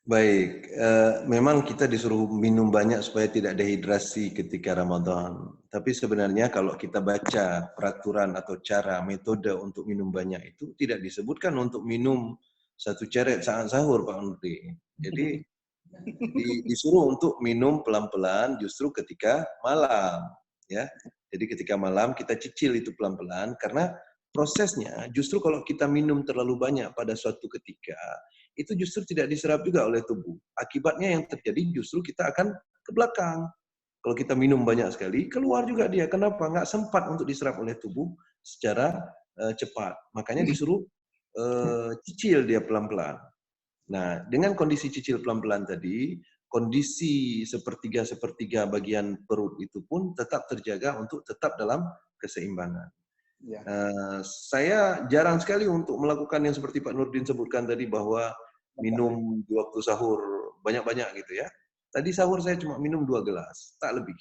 Baik, memang kita disuruh minum banyak supaya tidak dehidrasi ketika Ramadan. Tapi sebenarnya kalau kita baca peraturan atau cara, metode untuk minum banyak itu tidak disebutkan untuk minum satu ceret saat sahur Pak Nurdin. Jadi disuruh untuk minum pelan-pelan justru ketika malam, ya. Jadi ketika malam kita cicil itu pelan-pelan karena prosesnya justru kalau kita minum terlalu banyak pada suatu ketika itu justru tidak diserap juga oleh tubuh. Akibatnya yang terjadi justru kita akan ke belakang. Kalau kita minum banyak sekali keluar juga dia. Kenapa? Nggak sempat untuk diserap oleh tubuh secara cepat. Makanya disuruh cicil dia pelan-pelan. Nah, dengan kondisi cicil pelan-pelan tadi, kondisi sepertiga bagian perut itu pun tetap terjaga untuk tetap dalam keseimbangan. Ya. Saya jarang sekali untuk melakukan yang seperti Pak Nurdin sebutkan tadi bahwa minum di waktu sahur banyak-banyak gitu ya. Tadi sahur saya cuma minum 2 gelas, tak lebih.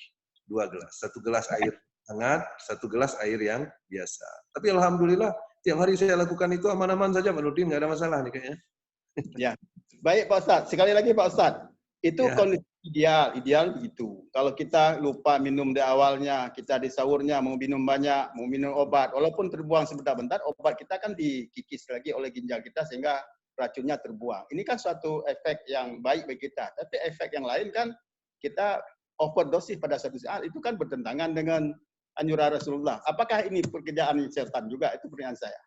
2 gelas. 1 gelas air hangat, 1 gelas air yang biasa. Tapi alhamdulillah tiap hari saya lakukan itu aman-aman saja Pak Nurdin, nggak ada masalah nih kayaknya. Ya, baik Pak Ustadz. Sekali lagi Pak Ustadz, itu ya. Kondisi ideal begitu. Kalau kita lupa minum di awalnya, kita di sahurnya mau minum banyak, mau minum obat, walaupun terbuang sebentar-bentar, obat kita kan dikikis lagi oleh ginjal kita sehingga racunnya terbuang. Ini kan suatu efek yang baik bagi kita. Tapi efek yang lain kan kita overdosis pada satu saat itu kan bertentangan dengan anjuran Rasulullah. Apakah ini pekerjaan setan juga? Itu pertanyaan saya.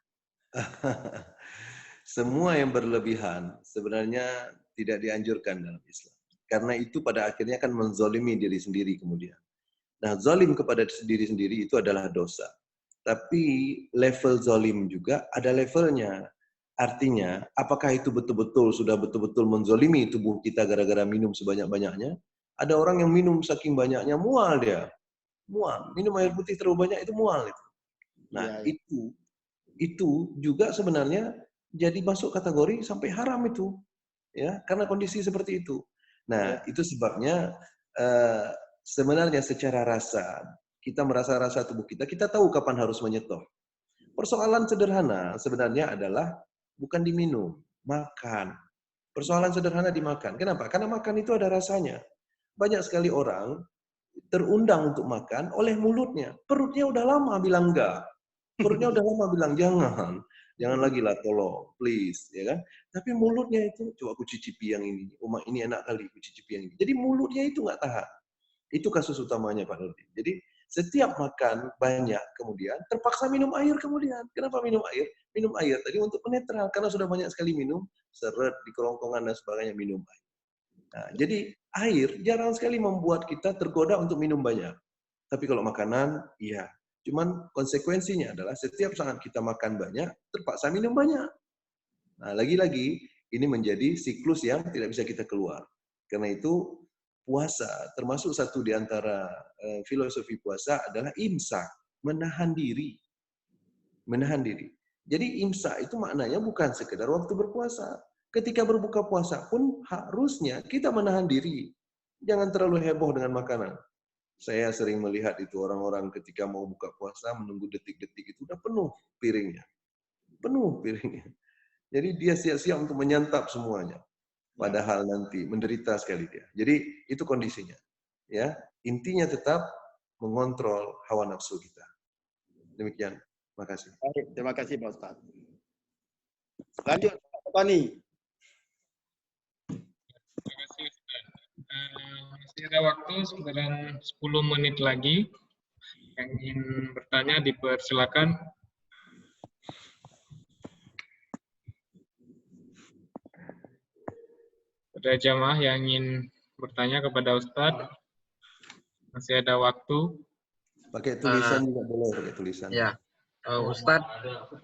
Semua yang berlebihan sebenarnya tidak dianjurkan dalam Islam. Karena itu pada akhirnya akan menzolimi diri sendiri kemudian. Nah, zolim kepada diri sendiri itu adalah dosa. Tapi level zolim juga ada levelnya. Artinya, apakah itu betul-betul sudah betul-betul menzolimi tubuh kita gara-gara minum sebanyak-banyaknya? Ada orang yang minum saking banyaknya, mual dia. Mual. Minum air putih terlalu banyak itu mual. Itu. Nah, itu juga sebenarnya jadi masuk kategori sampai haram itu, ya, karena kondisi seperti itu. Nah, itu sebabnya sebenarnya secara rasa kita merasa rasa tubuh kita tahu kapan harus menyetop. Persoalan sederhana sebenarnya adalah bukan diminum, makan. Persoalan sederhana dimakan. Kenapa? Karena makan itu ada rasanya. Banyak sekali orang terundang untuk makan oleh mulutnya. Perutnya udah lama bilang enggak. Perutnya udah lama bilang jangan lagi lah, tolong, please, ya kan? Tapi mulutnya itu, coba aku cicipi yang ini, ini enak kali, aku cicipi yang ini. Jadi mulutnya itu nggak tahan. Itu kasus utamanya Pak Nurdin. Jadi setiap makan banyak, kemudian terpaksa minum air kemudian. Kenapa minum air? Minum air tadi untuk penetral, karena sudah banyak sekali minum, seret di kerongkongan dan sebagainya, minum air. Nah, jadi air jarang sekali membuat kita tergoda untuk minum banyak. Tapi kalau makanan, iya. Cuman konsekuensinya adalah setiap saat kita makan banyak, terpaksa minum banyak. Nah, lagi-lagi ini menjadi siklus yang tidak bisa kita keluar. Karena itu puasa, termasuk satu di antara filosofi puasa adalah imsak, menahan diri. Menahan diri. Jadi imsak itu maknanya bukan sekedar waktu berpuasa. Ketika berbuka puasa pun harusnya kita menahan diri. Jangan terlalu heboh dengan makanan. Saya sering melihat itu orang-orang ketika mau buka puasa menunggu detik-detik itu udah penuh piringnya. Penuh piringnya. Jadi dia siap-siap untuk menyantap semuanya. Padahal nanti menderita sekali dia. Jadi itu kondisinya. Ya, intinya tetap mengontrol hawa nafsu kita. Demikian. Terima kasih. Baik, terima kasih Pak Ustaz. Lanjut, Pak Tony. Terima kasih Ustaz. Masih ada waktu sekitaran 10 menit lagi. Yang ingin bertanya dipersilakan. Ada jamaah yang ingin bertanya kepada Ustadz. Masih ada waktu. Pakai tulisan juga boleh, pakai tulisan. Ya, Ustadz.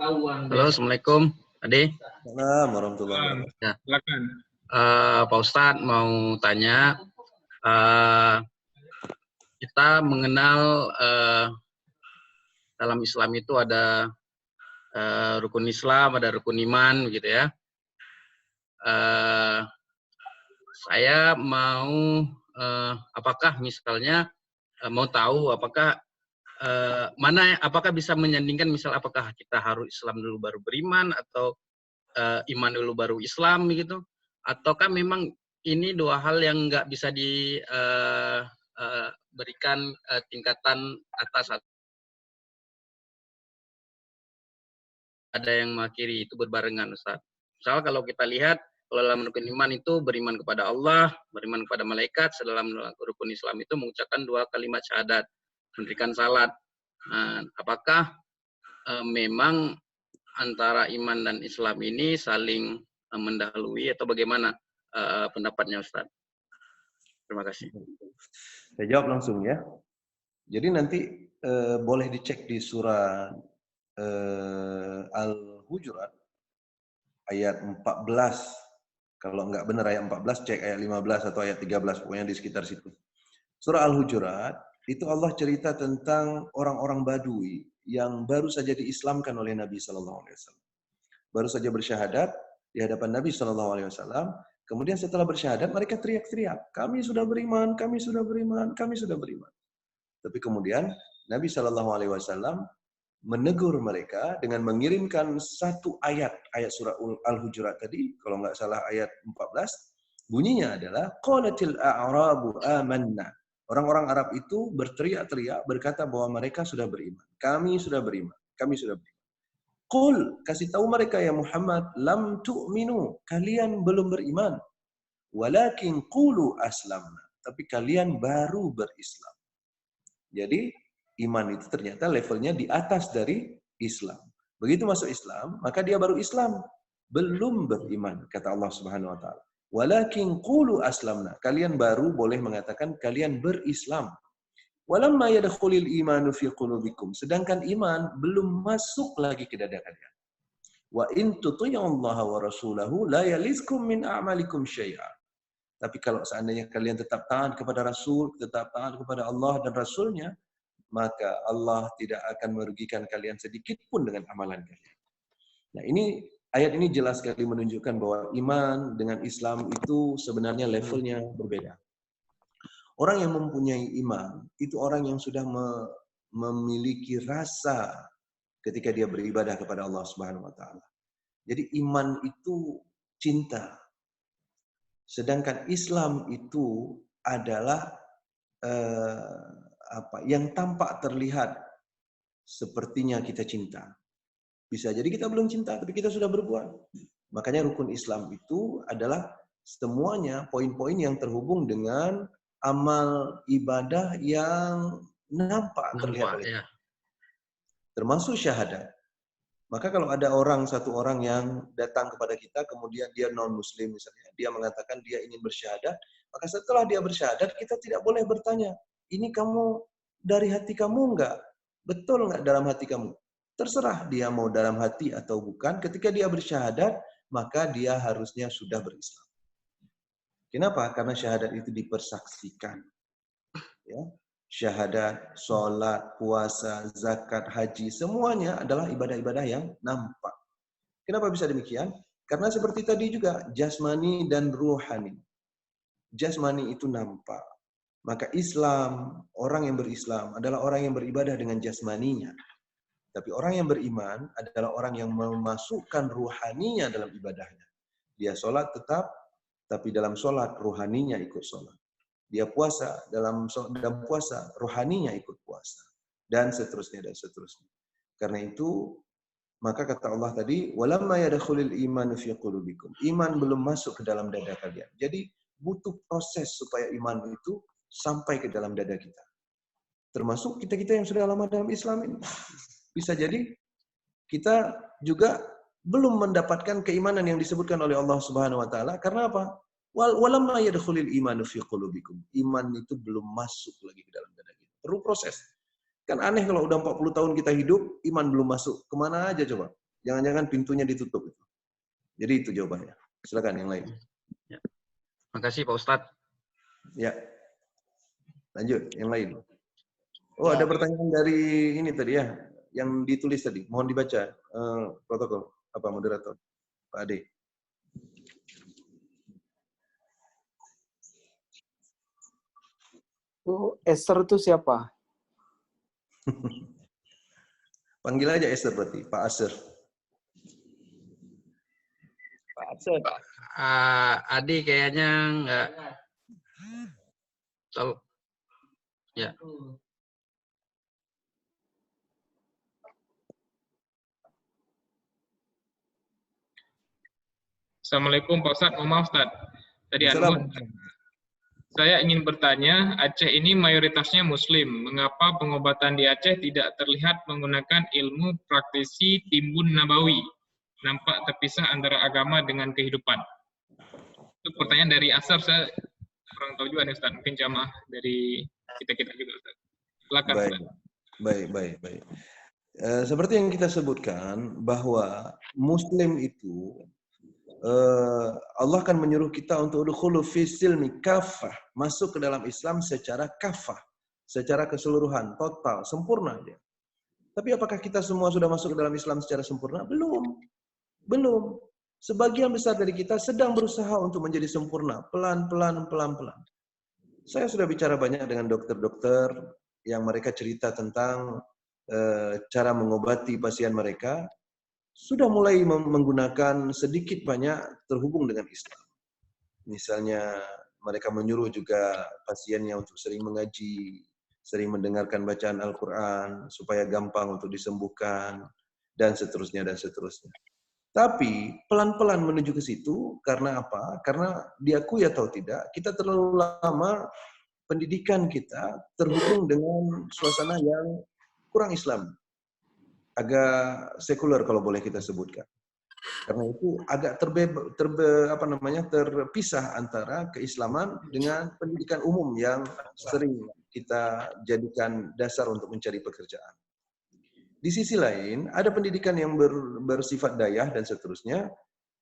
Halo, Assalamualaikum. Ade. Assalamualaikum warahmatullahi wabarakatuh. Ya. Silakan. Pak Ustadz mau tanya, kita mengenal dalam Islam itu ada rukun Islam, ada rukun iman, gitu ya. Saya mau, apakah misalnya mau tahu apakah apakah bisa menyandingkan, misal apakah kita harus Islam dulu baru beriman, atau iman dulu baru Islam gitu, ataukah memang ini dua hal yang nggak bisa diberikan tingkatan atas, ada yang mengakhiri itu berbarengan, Ustaz. Misal kalau kita lihat, kalau dalam rukun iman itu beriman kepada Allah, beriman kepada malaikat, dalam rukun Islam itu mengucapkan 2 kalimat syahadat, mendirikan salat. Apakah memang antara iman dan Islam ini saling mendahului atau bagaimana pendapatnya Ustaz? Terima kasih. Saya jawab langsung ya. Jadi nanti boleh dicek di surah Al-Hujurat ayat 14. Kalau nggak benar ayat 14, cek ayat 15 atau ayat 13, pokoknya di sekitar situ. Surah Al-Hujurat, itu Allah cerita tentang orang-orang Badui yang baru saja diislamkan oleh Nabi SAW. Baru saja bersyahadat di hadapan Nabi SAW. Kemudian setelah bersyahadat, mereka teriak-teriak, kami sudah beriman, kami sudah beriman, kami sudah beriman. Tapi kemudian Nabi SAW menegur mereka dengan mengirimkan satu ayat surah Al-Hujurat tadi, kalau nggak salah ayat 14, bunyinya adalah qalatil a'rabu amanna. Orang-orang Arab itu berteriak-teriak berkata bahwa mereka sudah beriman. Kami sudah beriman. Kami sudah beriman. Qul, kasih tahu mereka ya Muhammad, lam tu'minu, kalian belum beriman. Walakin qulu aslamna, tapi kalian baru berislam. Jadi iman itu ternyata levelnya di atas dari Islam. Begitu masuk Islam, maka dia baru Islam. Belum beriman, kata Allah Subhanahu wa taala. Walakin qulu aslamna. Kalian baru boleh mengatakan kalian berislam. Walamma yadkhulul imanu fi qulubikum. Sedangkan iman belum masuk lagi ke dada kalian. Wa in tuti'ullaha wa rasulahu la yalizkum min a'malikum syai'a. Tapi kalau seandainya kalian tetap taat kepada Rasul, tetap taat kepada Allah dan Rasulnya, maka Allah tidak akan merugikan kalian sedikit pun dengan amalan kalian. Nah, ayat ini jelas sekali menunjukkan bahwa iman dengan Islam itu sebenarnya levelnya berbeda. Orang yang mempunyai iman, itu orang yang sudah memiliki rasa ketika dia beribadah kepada Allah Subhanahu wa taala. Jadi iman itu cinta. Sedangkan Islam itu adalah yang tampak terlihat sepertinya kita cinta. Bisa jadi kita belum cinta, tapi kita sudah berbuat. Makanya rukun Islam itu adalah semuanya poin-poin yang terhubung dengan amal ibadah yang nampak terlihat oleh kita. Termasuk syahadat. Maka kalau ada satu orang yang datang kepada kita, kemudian dia non-muslim misalnya, dia mengatakan dia ingin bersyahadat, maka setelah dia bersyahadat, kita tidak boleh bertanya, ini kamu dari hati kamu enggak? Betul enggak dalam hati kamu? Terserah dia mau dalam hati atau bukan, ketika dia bersyahadat, maka dia harusnya sudah berislam. Kenapa? Karena syahadat itu dipersaksikan. Ya. Syahadat, sholat, puasa, zakat, haji, semuanya adalah ibadah-ibadah yang nampak. Kenapa bisa demikian? Karena seperti tadi juga, jasmani dan ruhani. Jasmani itu nampak. Maka Islam, orang yang berislam adalah orang yang beribadah dengan jasmaninya. Tapi orang yang beriman adalah orang yang memasukkan ruhaninya dalam ibadahnya. Dia sholat tetap, tapi dalam sholat ruhaninya ikut sholat. Dia puasa, dalam puasa ruhaninya ikut puasa. Dan seterusnya, dan seterusnya. Karena itu, maka kata Allah tadi, walamma yadkhulul imanu fi qulubikum. Iman belum masuk ke dalam dada kalian. Jadi butuh proses supaya iman itu sampai ke dalam dada kita. Termasuk kita-kita yang sudah lama dalam Islam ini. Bisa jadi kita juga belum mendapatkan keimanan yang disebutkan oleh Allah Subhanahu wa taala. Karena apa? Walamma yadkhulul imanu fi qulubikum. Iman itu belum masuk lagi ke dalam dada kita. Perlu proses. Kan aneh kalau udah 40 tahun kita hidup, iman belum masuk. Kemana aja coba? Jangan-jangan pintunya ditutup. Jadi itu jawabannya. Silakan yang lain. Ya. Makasih Pak Ustadz. Ya. Lanjut, yang lain. Oh, ada pertanyaan dari ini tadi ya, yang ditulis tadi. Mohon dibaca protokol apa moderator, Pak Ade. Esther itu siapa? Panggil aja Esther berarti, Pak Asir. Pak Asir. Adi kayaknya enggak. Tahu. Ya. Assalamualaikum Pak Ustadz, mohon maaf Ustadz. Tadi saya ingin bertanya, Aceh ini mayoritasnya Muslim. Mengapa pengobatan di Aceh tidak terlihat menggunakan ilmu praktisi timbun nabawi? Nampak terpisah antara agama dengan kehidupan. Itu pertanyaan dari Asar, saya kurang tahu juga nih Ustaz. Mungkin jamaah dari kita-kita juga Ustaz. Silakan Ustaz. Baik. Seperti yang kita sebutkan bahwa Muslim itu Allah akan menyuruh kita untuk udkhulu fi silmi kafah, masuk ke dalam Islam secara kafah, secara keseluruhan, total, sempurna dia. Tapi apakah kita semua sudah masuk ke dalam Islam secara sempurna? Belum. Sebagian besar dari kita sedang berusaha untuk menjadi sempurna, pelan-pelan. Saya sudah bicara banyak dengan dokter-dokter yang mereka cerita tentang cara mengobati pasien mereka. Sudah mulai menggunakan sedikit banyak terhubung dengan Islam. Misalnya mereka menyuruh juga pasiennya untuk sering mengaji, sering mendengarkan bacaan Al-Quran, supaya gampang untuk disembuhkan, dan seterusnya. Tapi pelan-pelan menuju ke situ, karena apa? Karena diakui atau tidak, kita terlalu lama pendidikan kita terhubung dengan suasana yang kurang Islam. Agak sekuler kalau boleh kita sebutkan. Karena itu agak terpisah antara keislaman dengan pendidikan umum yang sering kita jadikan dasar untuk mencari pekerjaan. Di sisi lain, ada pendidikan yang bersifat dayah dan seterusnya.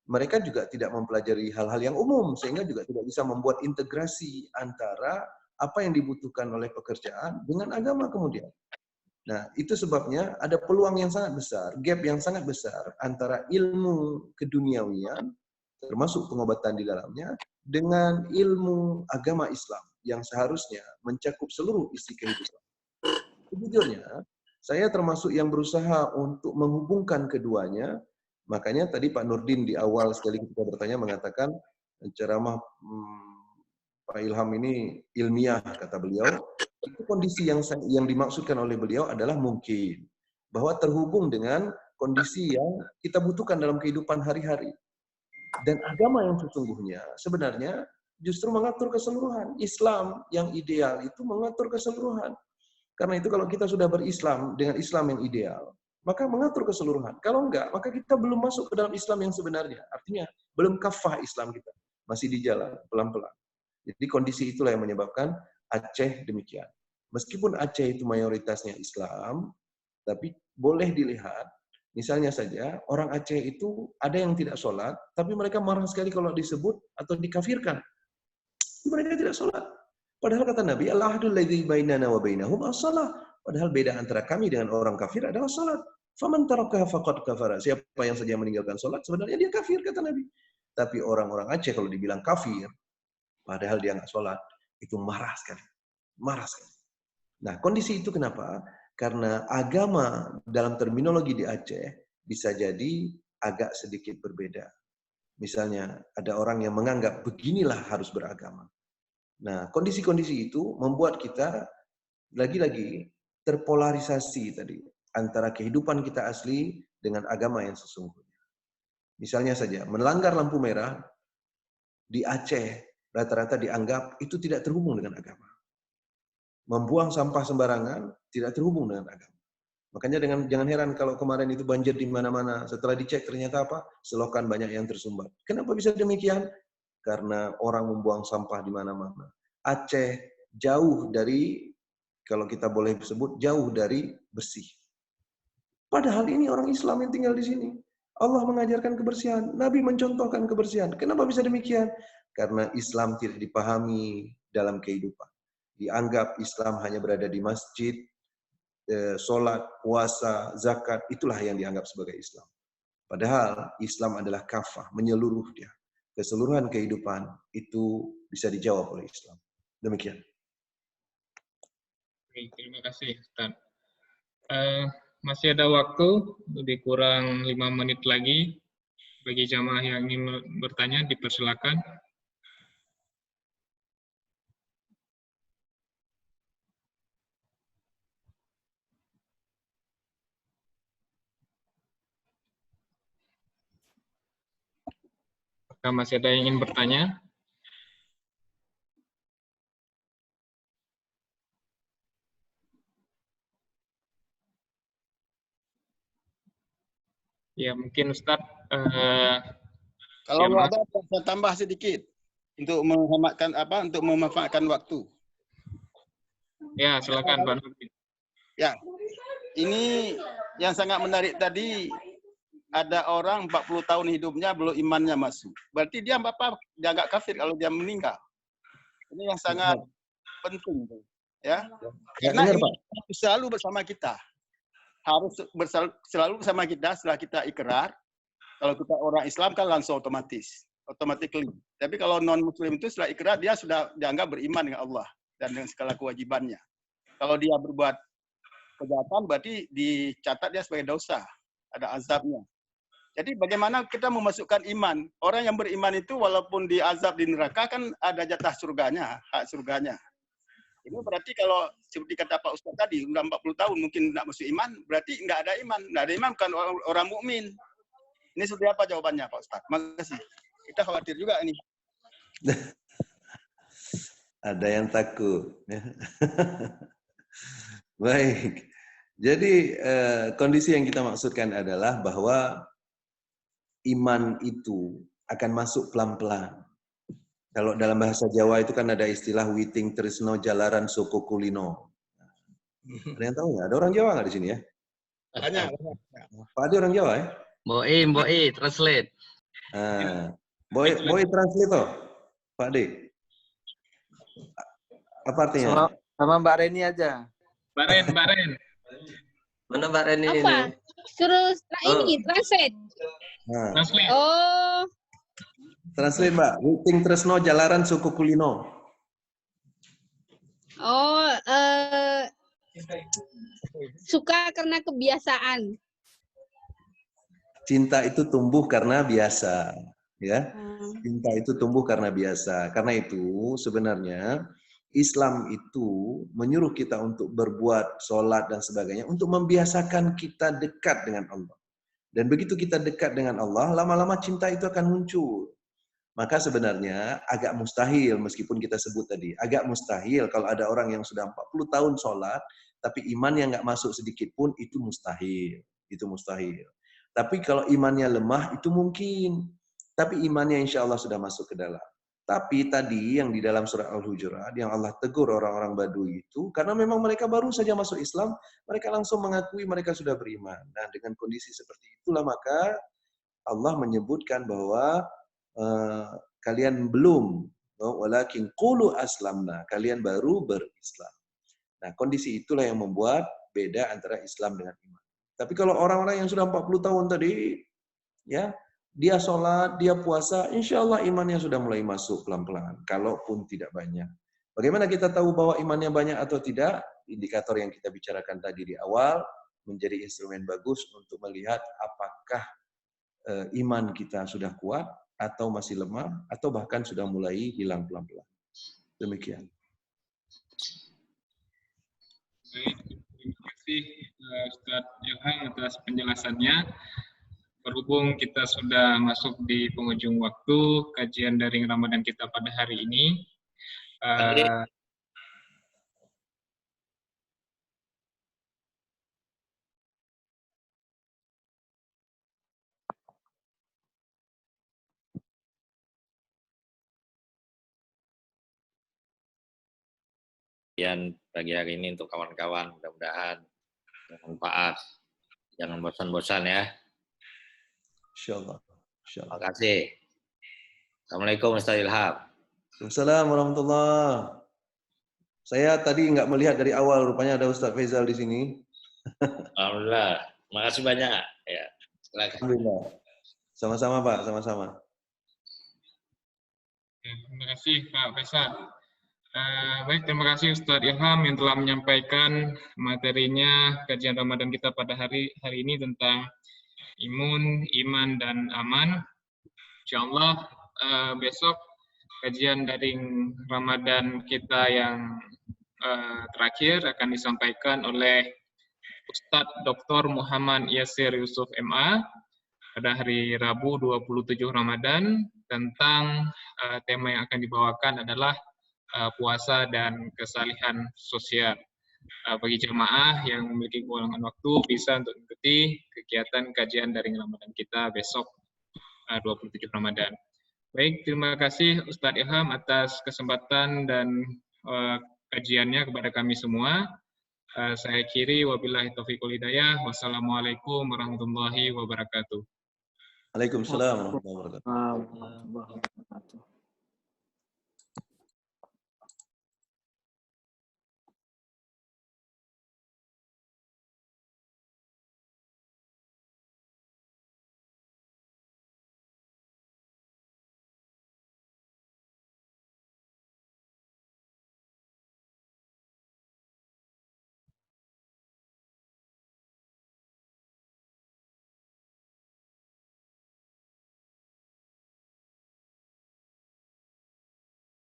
Mereka juga tidak mempelajari hal-hal yang umum, sehingga juga tidak bisa membuat integrasi antara apa yang dibutuhkan oleh pekerjaan dengan agama kemudian. Nah, itu sebabnya ada peluang yang sangat besar, gap yang sangat besar antara ilmu keduniawian, termasuk pengobatan di dalamnya, dengan ilmu agama Islam yang seharusnya mencakup seluruh isi kehidupan. Sejujurnya, saya termasuk yang berusaha untuk menghubungkan keduanya. Makanya tadi Pak Nurdin di awal sekali kita bertanya mengatakan ceramah Pak Ilham ini ilmiah, kata beliau. Itu kondisi yang dimaksudkan oleh beliau adalah mungkin bahwa terhubung dengan kondisi yang kita butuhkan dalam kehidupan hari-hari. Dan agama yang sesungguhnya sebenarnya justru mengatur keseluruhan. Islam yang ideal itu mengatur keseluruhan. Karena itu kalau kita sudah berislam dengan Islam yang ideal, maka mengatur keseluruhan. Kalau enggak, maka kita belum masuk ke dalam Islam yang sebenarnya. Artinya belum kafah Islam kita. Masih di jalan, pelan-pelan. Jadi kondisi itulah yang menyebabkan Aceh demikian. Meskipun Aceh itu mayoritasnya Islam, tapi boleh dilihat, misalnya saja orang Aceh itu ada yang tidak sholat, tapi mereka marah sekali kalau disebut atau dikafirkan. Mereka tidak sholat. Padahal kata Nabi, al-ahdul ladzi bainana wa bainahum as-shalah. Padahal beda antara kami dengan orang kafir adalah sholat. Faman tarakaha faqad kafara. Siapa yang saja meninggalkan sholat, sebenarnya dia kafir, kata Nabi. Tapi orang-orang Aceh kalau dibilang kafir, padahal dia nggak sholat, itu marah sekali. marah sekali. Nah, kondisi itu kenapa? Karena agama dalam terminologi di Aceh bisa jadi agak sedikit berbeda. Misalnya ada orang yang menganggap beginilah harus beragama. Nah, kondisi-kondisi itu membuat kita lagi-lagi terpolarisasi tadi antara kehidupan kita asli dengan agama yang sesungguhnya. Misalnya saja, melanggar lampu merah di Aceh rata-rata dianggap itu tidak terhubung dengan agama. Membuang sampah sembarangan tidak terhubung dengan agama. Makanya jangan heran kalau kemarin itu banjir di mana-mana. Setelah dicek ternyata apa? Selokan banyak yang tersumbat. Kenapa bisa demikian? Karena orang membuang sampah di mana-mana. Aceh jauh dari, kalau kita boleh sebut, jauh dari bersih. Padahal ini orang Islam yang tinggal di sini. Allah mengajarkan kebersihan. Nabi mencontohkan kebersihan. Kenapa bisa demikian? Karena Islam tidak dipahami dalam kehidupan. Dianggap Islam hanya berada di masjid, sholat, puasa, zakat, itulah yang dianggap sebagai Islam. Padahal Islam adalah kafah, menyeluruh dia. Keseluruhan kehidupan itu bisa dijawab oleh Islam. Demikian. Terima kasih, Ustaz. Masih ada waktu, lebih kurang 5 menit lagi. Bagi jamaah yang ingin bertanya, dipersilakan. Apakah masih ada yang ingin bertanya? Ya, mungkin Ustadz. Kalau nggak ada, saya tambah sedikit untuk menghematkan untuk memanfaatkan waktu. Ya, silakan Pak Nurdin. Ya, ini yang sangat menarik tadi. Ada orang 40 tahun hidupnya belum imannya masuk. Berarti dia agak kafir kalau dia meninggal. Ini yang sangat penting, ya. Karena ini selalu bersama kita. Harus selalu bersama kita setelah kita ikrar. Kalau kita orang Islam kan langsung automatically. Tapi kalau non Muslim itu setelah ikrar dia sudah dianggap beriman dengan Allah dan dengan segala kewajibannya. Kalau dia berbuat kejahatan berarti dicatat dia sebagai dosa, ada azabnya. Jadi bagaimana kita memasukkan iman? Orang yang beriman itu walaupun diazab di neraka kan ada jatah surganya, hak surganya. Ini berarti kalau seperti kata Pak Ustaz tadi, udah 40 tahun mungkin tidak masuk iman, berarti nggak ada iman. Nggak ada iman bukan orang mukmin. Ini seperti apa jawabannya Pak Ustaz? Makasih. Kita khawatir juga ini. Ada yang takut. Baik. Jadi kondisi yang kita maksudkan adalah bahwa iman itu akan masuk pelan-pelan. Kalau dalam bahasa Jawa itu kan ada istilah witing tresno jalaran soko kulino. Ada yang tahu nggak? Ada orang Jawa nggak di sini ya? Banyak. Pak Ade orang Jawa ya? Mboi, translate. Boy translate toh, Pak Ade. Apa artinya? Sama Mbak Reni aja. Mbak Ren. Mana Mbak Reni ini? Apa? Suruh ini, translate. Translate. Oh. Translate Mbak, witing tresno jalaran suku kulino. Oh, suka karena kebiasaan. Cinta itu tumbuh karena biasa, ya. Cinta itu tumbuh karena biasa. Karena itu sebenarnya Islam itu menyuruh kita untuk berbuat sholat dan sebagainya untuk membiasakan kita dekat dengan Allah. Dan begitu kita dekat dengan Allah, lama-lama cinta itu akan muncul. Maka sebenarnya agak mustahil, meskipun kita sebut tadi, agak mustahil kalau ada orang yang sudah 40 tahun sholat, tapi imannya nggak masuk sedikit pun, itu mustahil. Itu mustahil. Tapi kalau imannya lemah, itu mungkin. Tapi imannya insya Allah sudah masuk ke dalam. Tapi tadi yang di dalam surah Al-Hujurat, yang Allah tegur orang-orang Badui itu, karena memang mereka baru saja masuk Islam, mereka langsung mengakui mereka sudah beriman. Nah, dengan kondisi seperti itulah maka Allah menyebutkan bahwa kalian belum, walakin qulu aslamna, kalian baru berislam. Nah, kondisi itulah yang membuat beda antara Islam dengan iman. Tapi kalau orang-orang yang sudah 40 tahun tadi, ya, dia sholat, dia puasa, insya Allah imannya sudah mulai masuk pelan-pelan, kalaupun tidak banyak. Bagaimana kita tahu bahwa imannya banyak atau tidak? Indikator yang kita bicarakan tadi di awal menjadi instrumen bagus untuk melihat apakah iman kita sudah kuat atau masih lemah atau bahkan sudah mulai hilang pelan-pelan. Demikian. Baik, terima kasih Ustaz Ilham atas penjelasannya. Berhubung kita sudah masuk di penghujung waktu kajian daring Ramadan kita pada hari ini, pagi hari ini untuk kawan-kawan, mudah-mudahan bermanfaat. Jangan bosan-bosan ya. Insyaallah. Terima kasih. Assalamualaikum Ustaz Ilham. Waalaikumsalam warahmatullahi. Saya tadi nggak melihat dari awal, rupanya ada Ustaz Faizal di sini. Alhamdulillah. Terima kasih banyak. Ya. Silakan. Alhamdulillah. Sama-sama Pak, sama-sama. terima kasih Pak Faisal. Baik, terima kasih Ustadz Ilham yang telah menyampaikan materinya kajian Ramadan kita pada hari ini tentang imun, iman, dan aman. Insyaallah besok kajian daring Ramadan kita yang terakhir akan disampaikan oleh Ustadz Dr. Muhammad Yasir Yusuf MA pada hari Rabu 27 Ramadan tentang tema yang akan dibawakan adalah puasa dan kesalihan sosial. Bagi jemaah yang memiliki kekurangan waktu bisa untuk mengikuti kegiatan kajian daring Ramadan kita besok 27 Ramadan. Baik, terima kasih Ustadz Ilham atas kesempatan dan kajiannya kepada kami semua. Saya akhiri, wabillahi taufiq wal hidayah. Wassalamualaikum warahmatullahi wabarakatuh. Waalaikumsalam warahmatullahi wabarakatuh. Warahmatullahi wabarakatuh.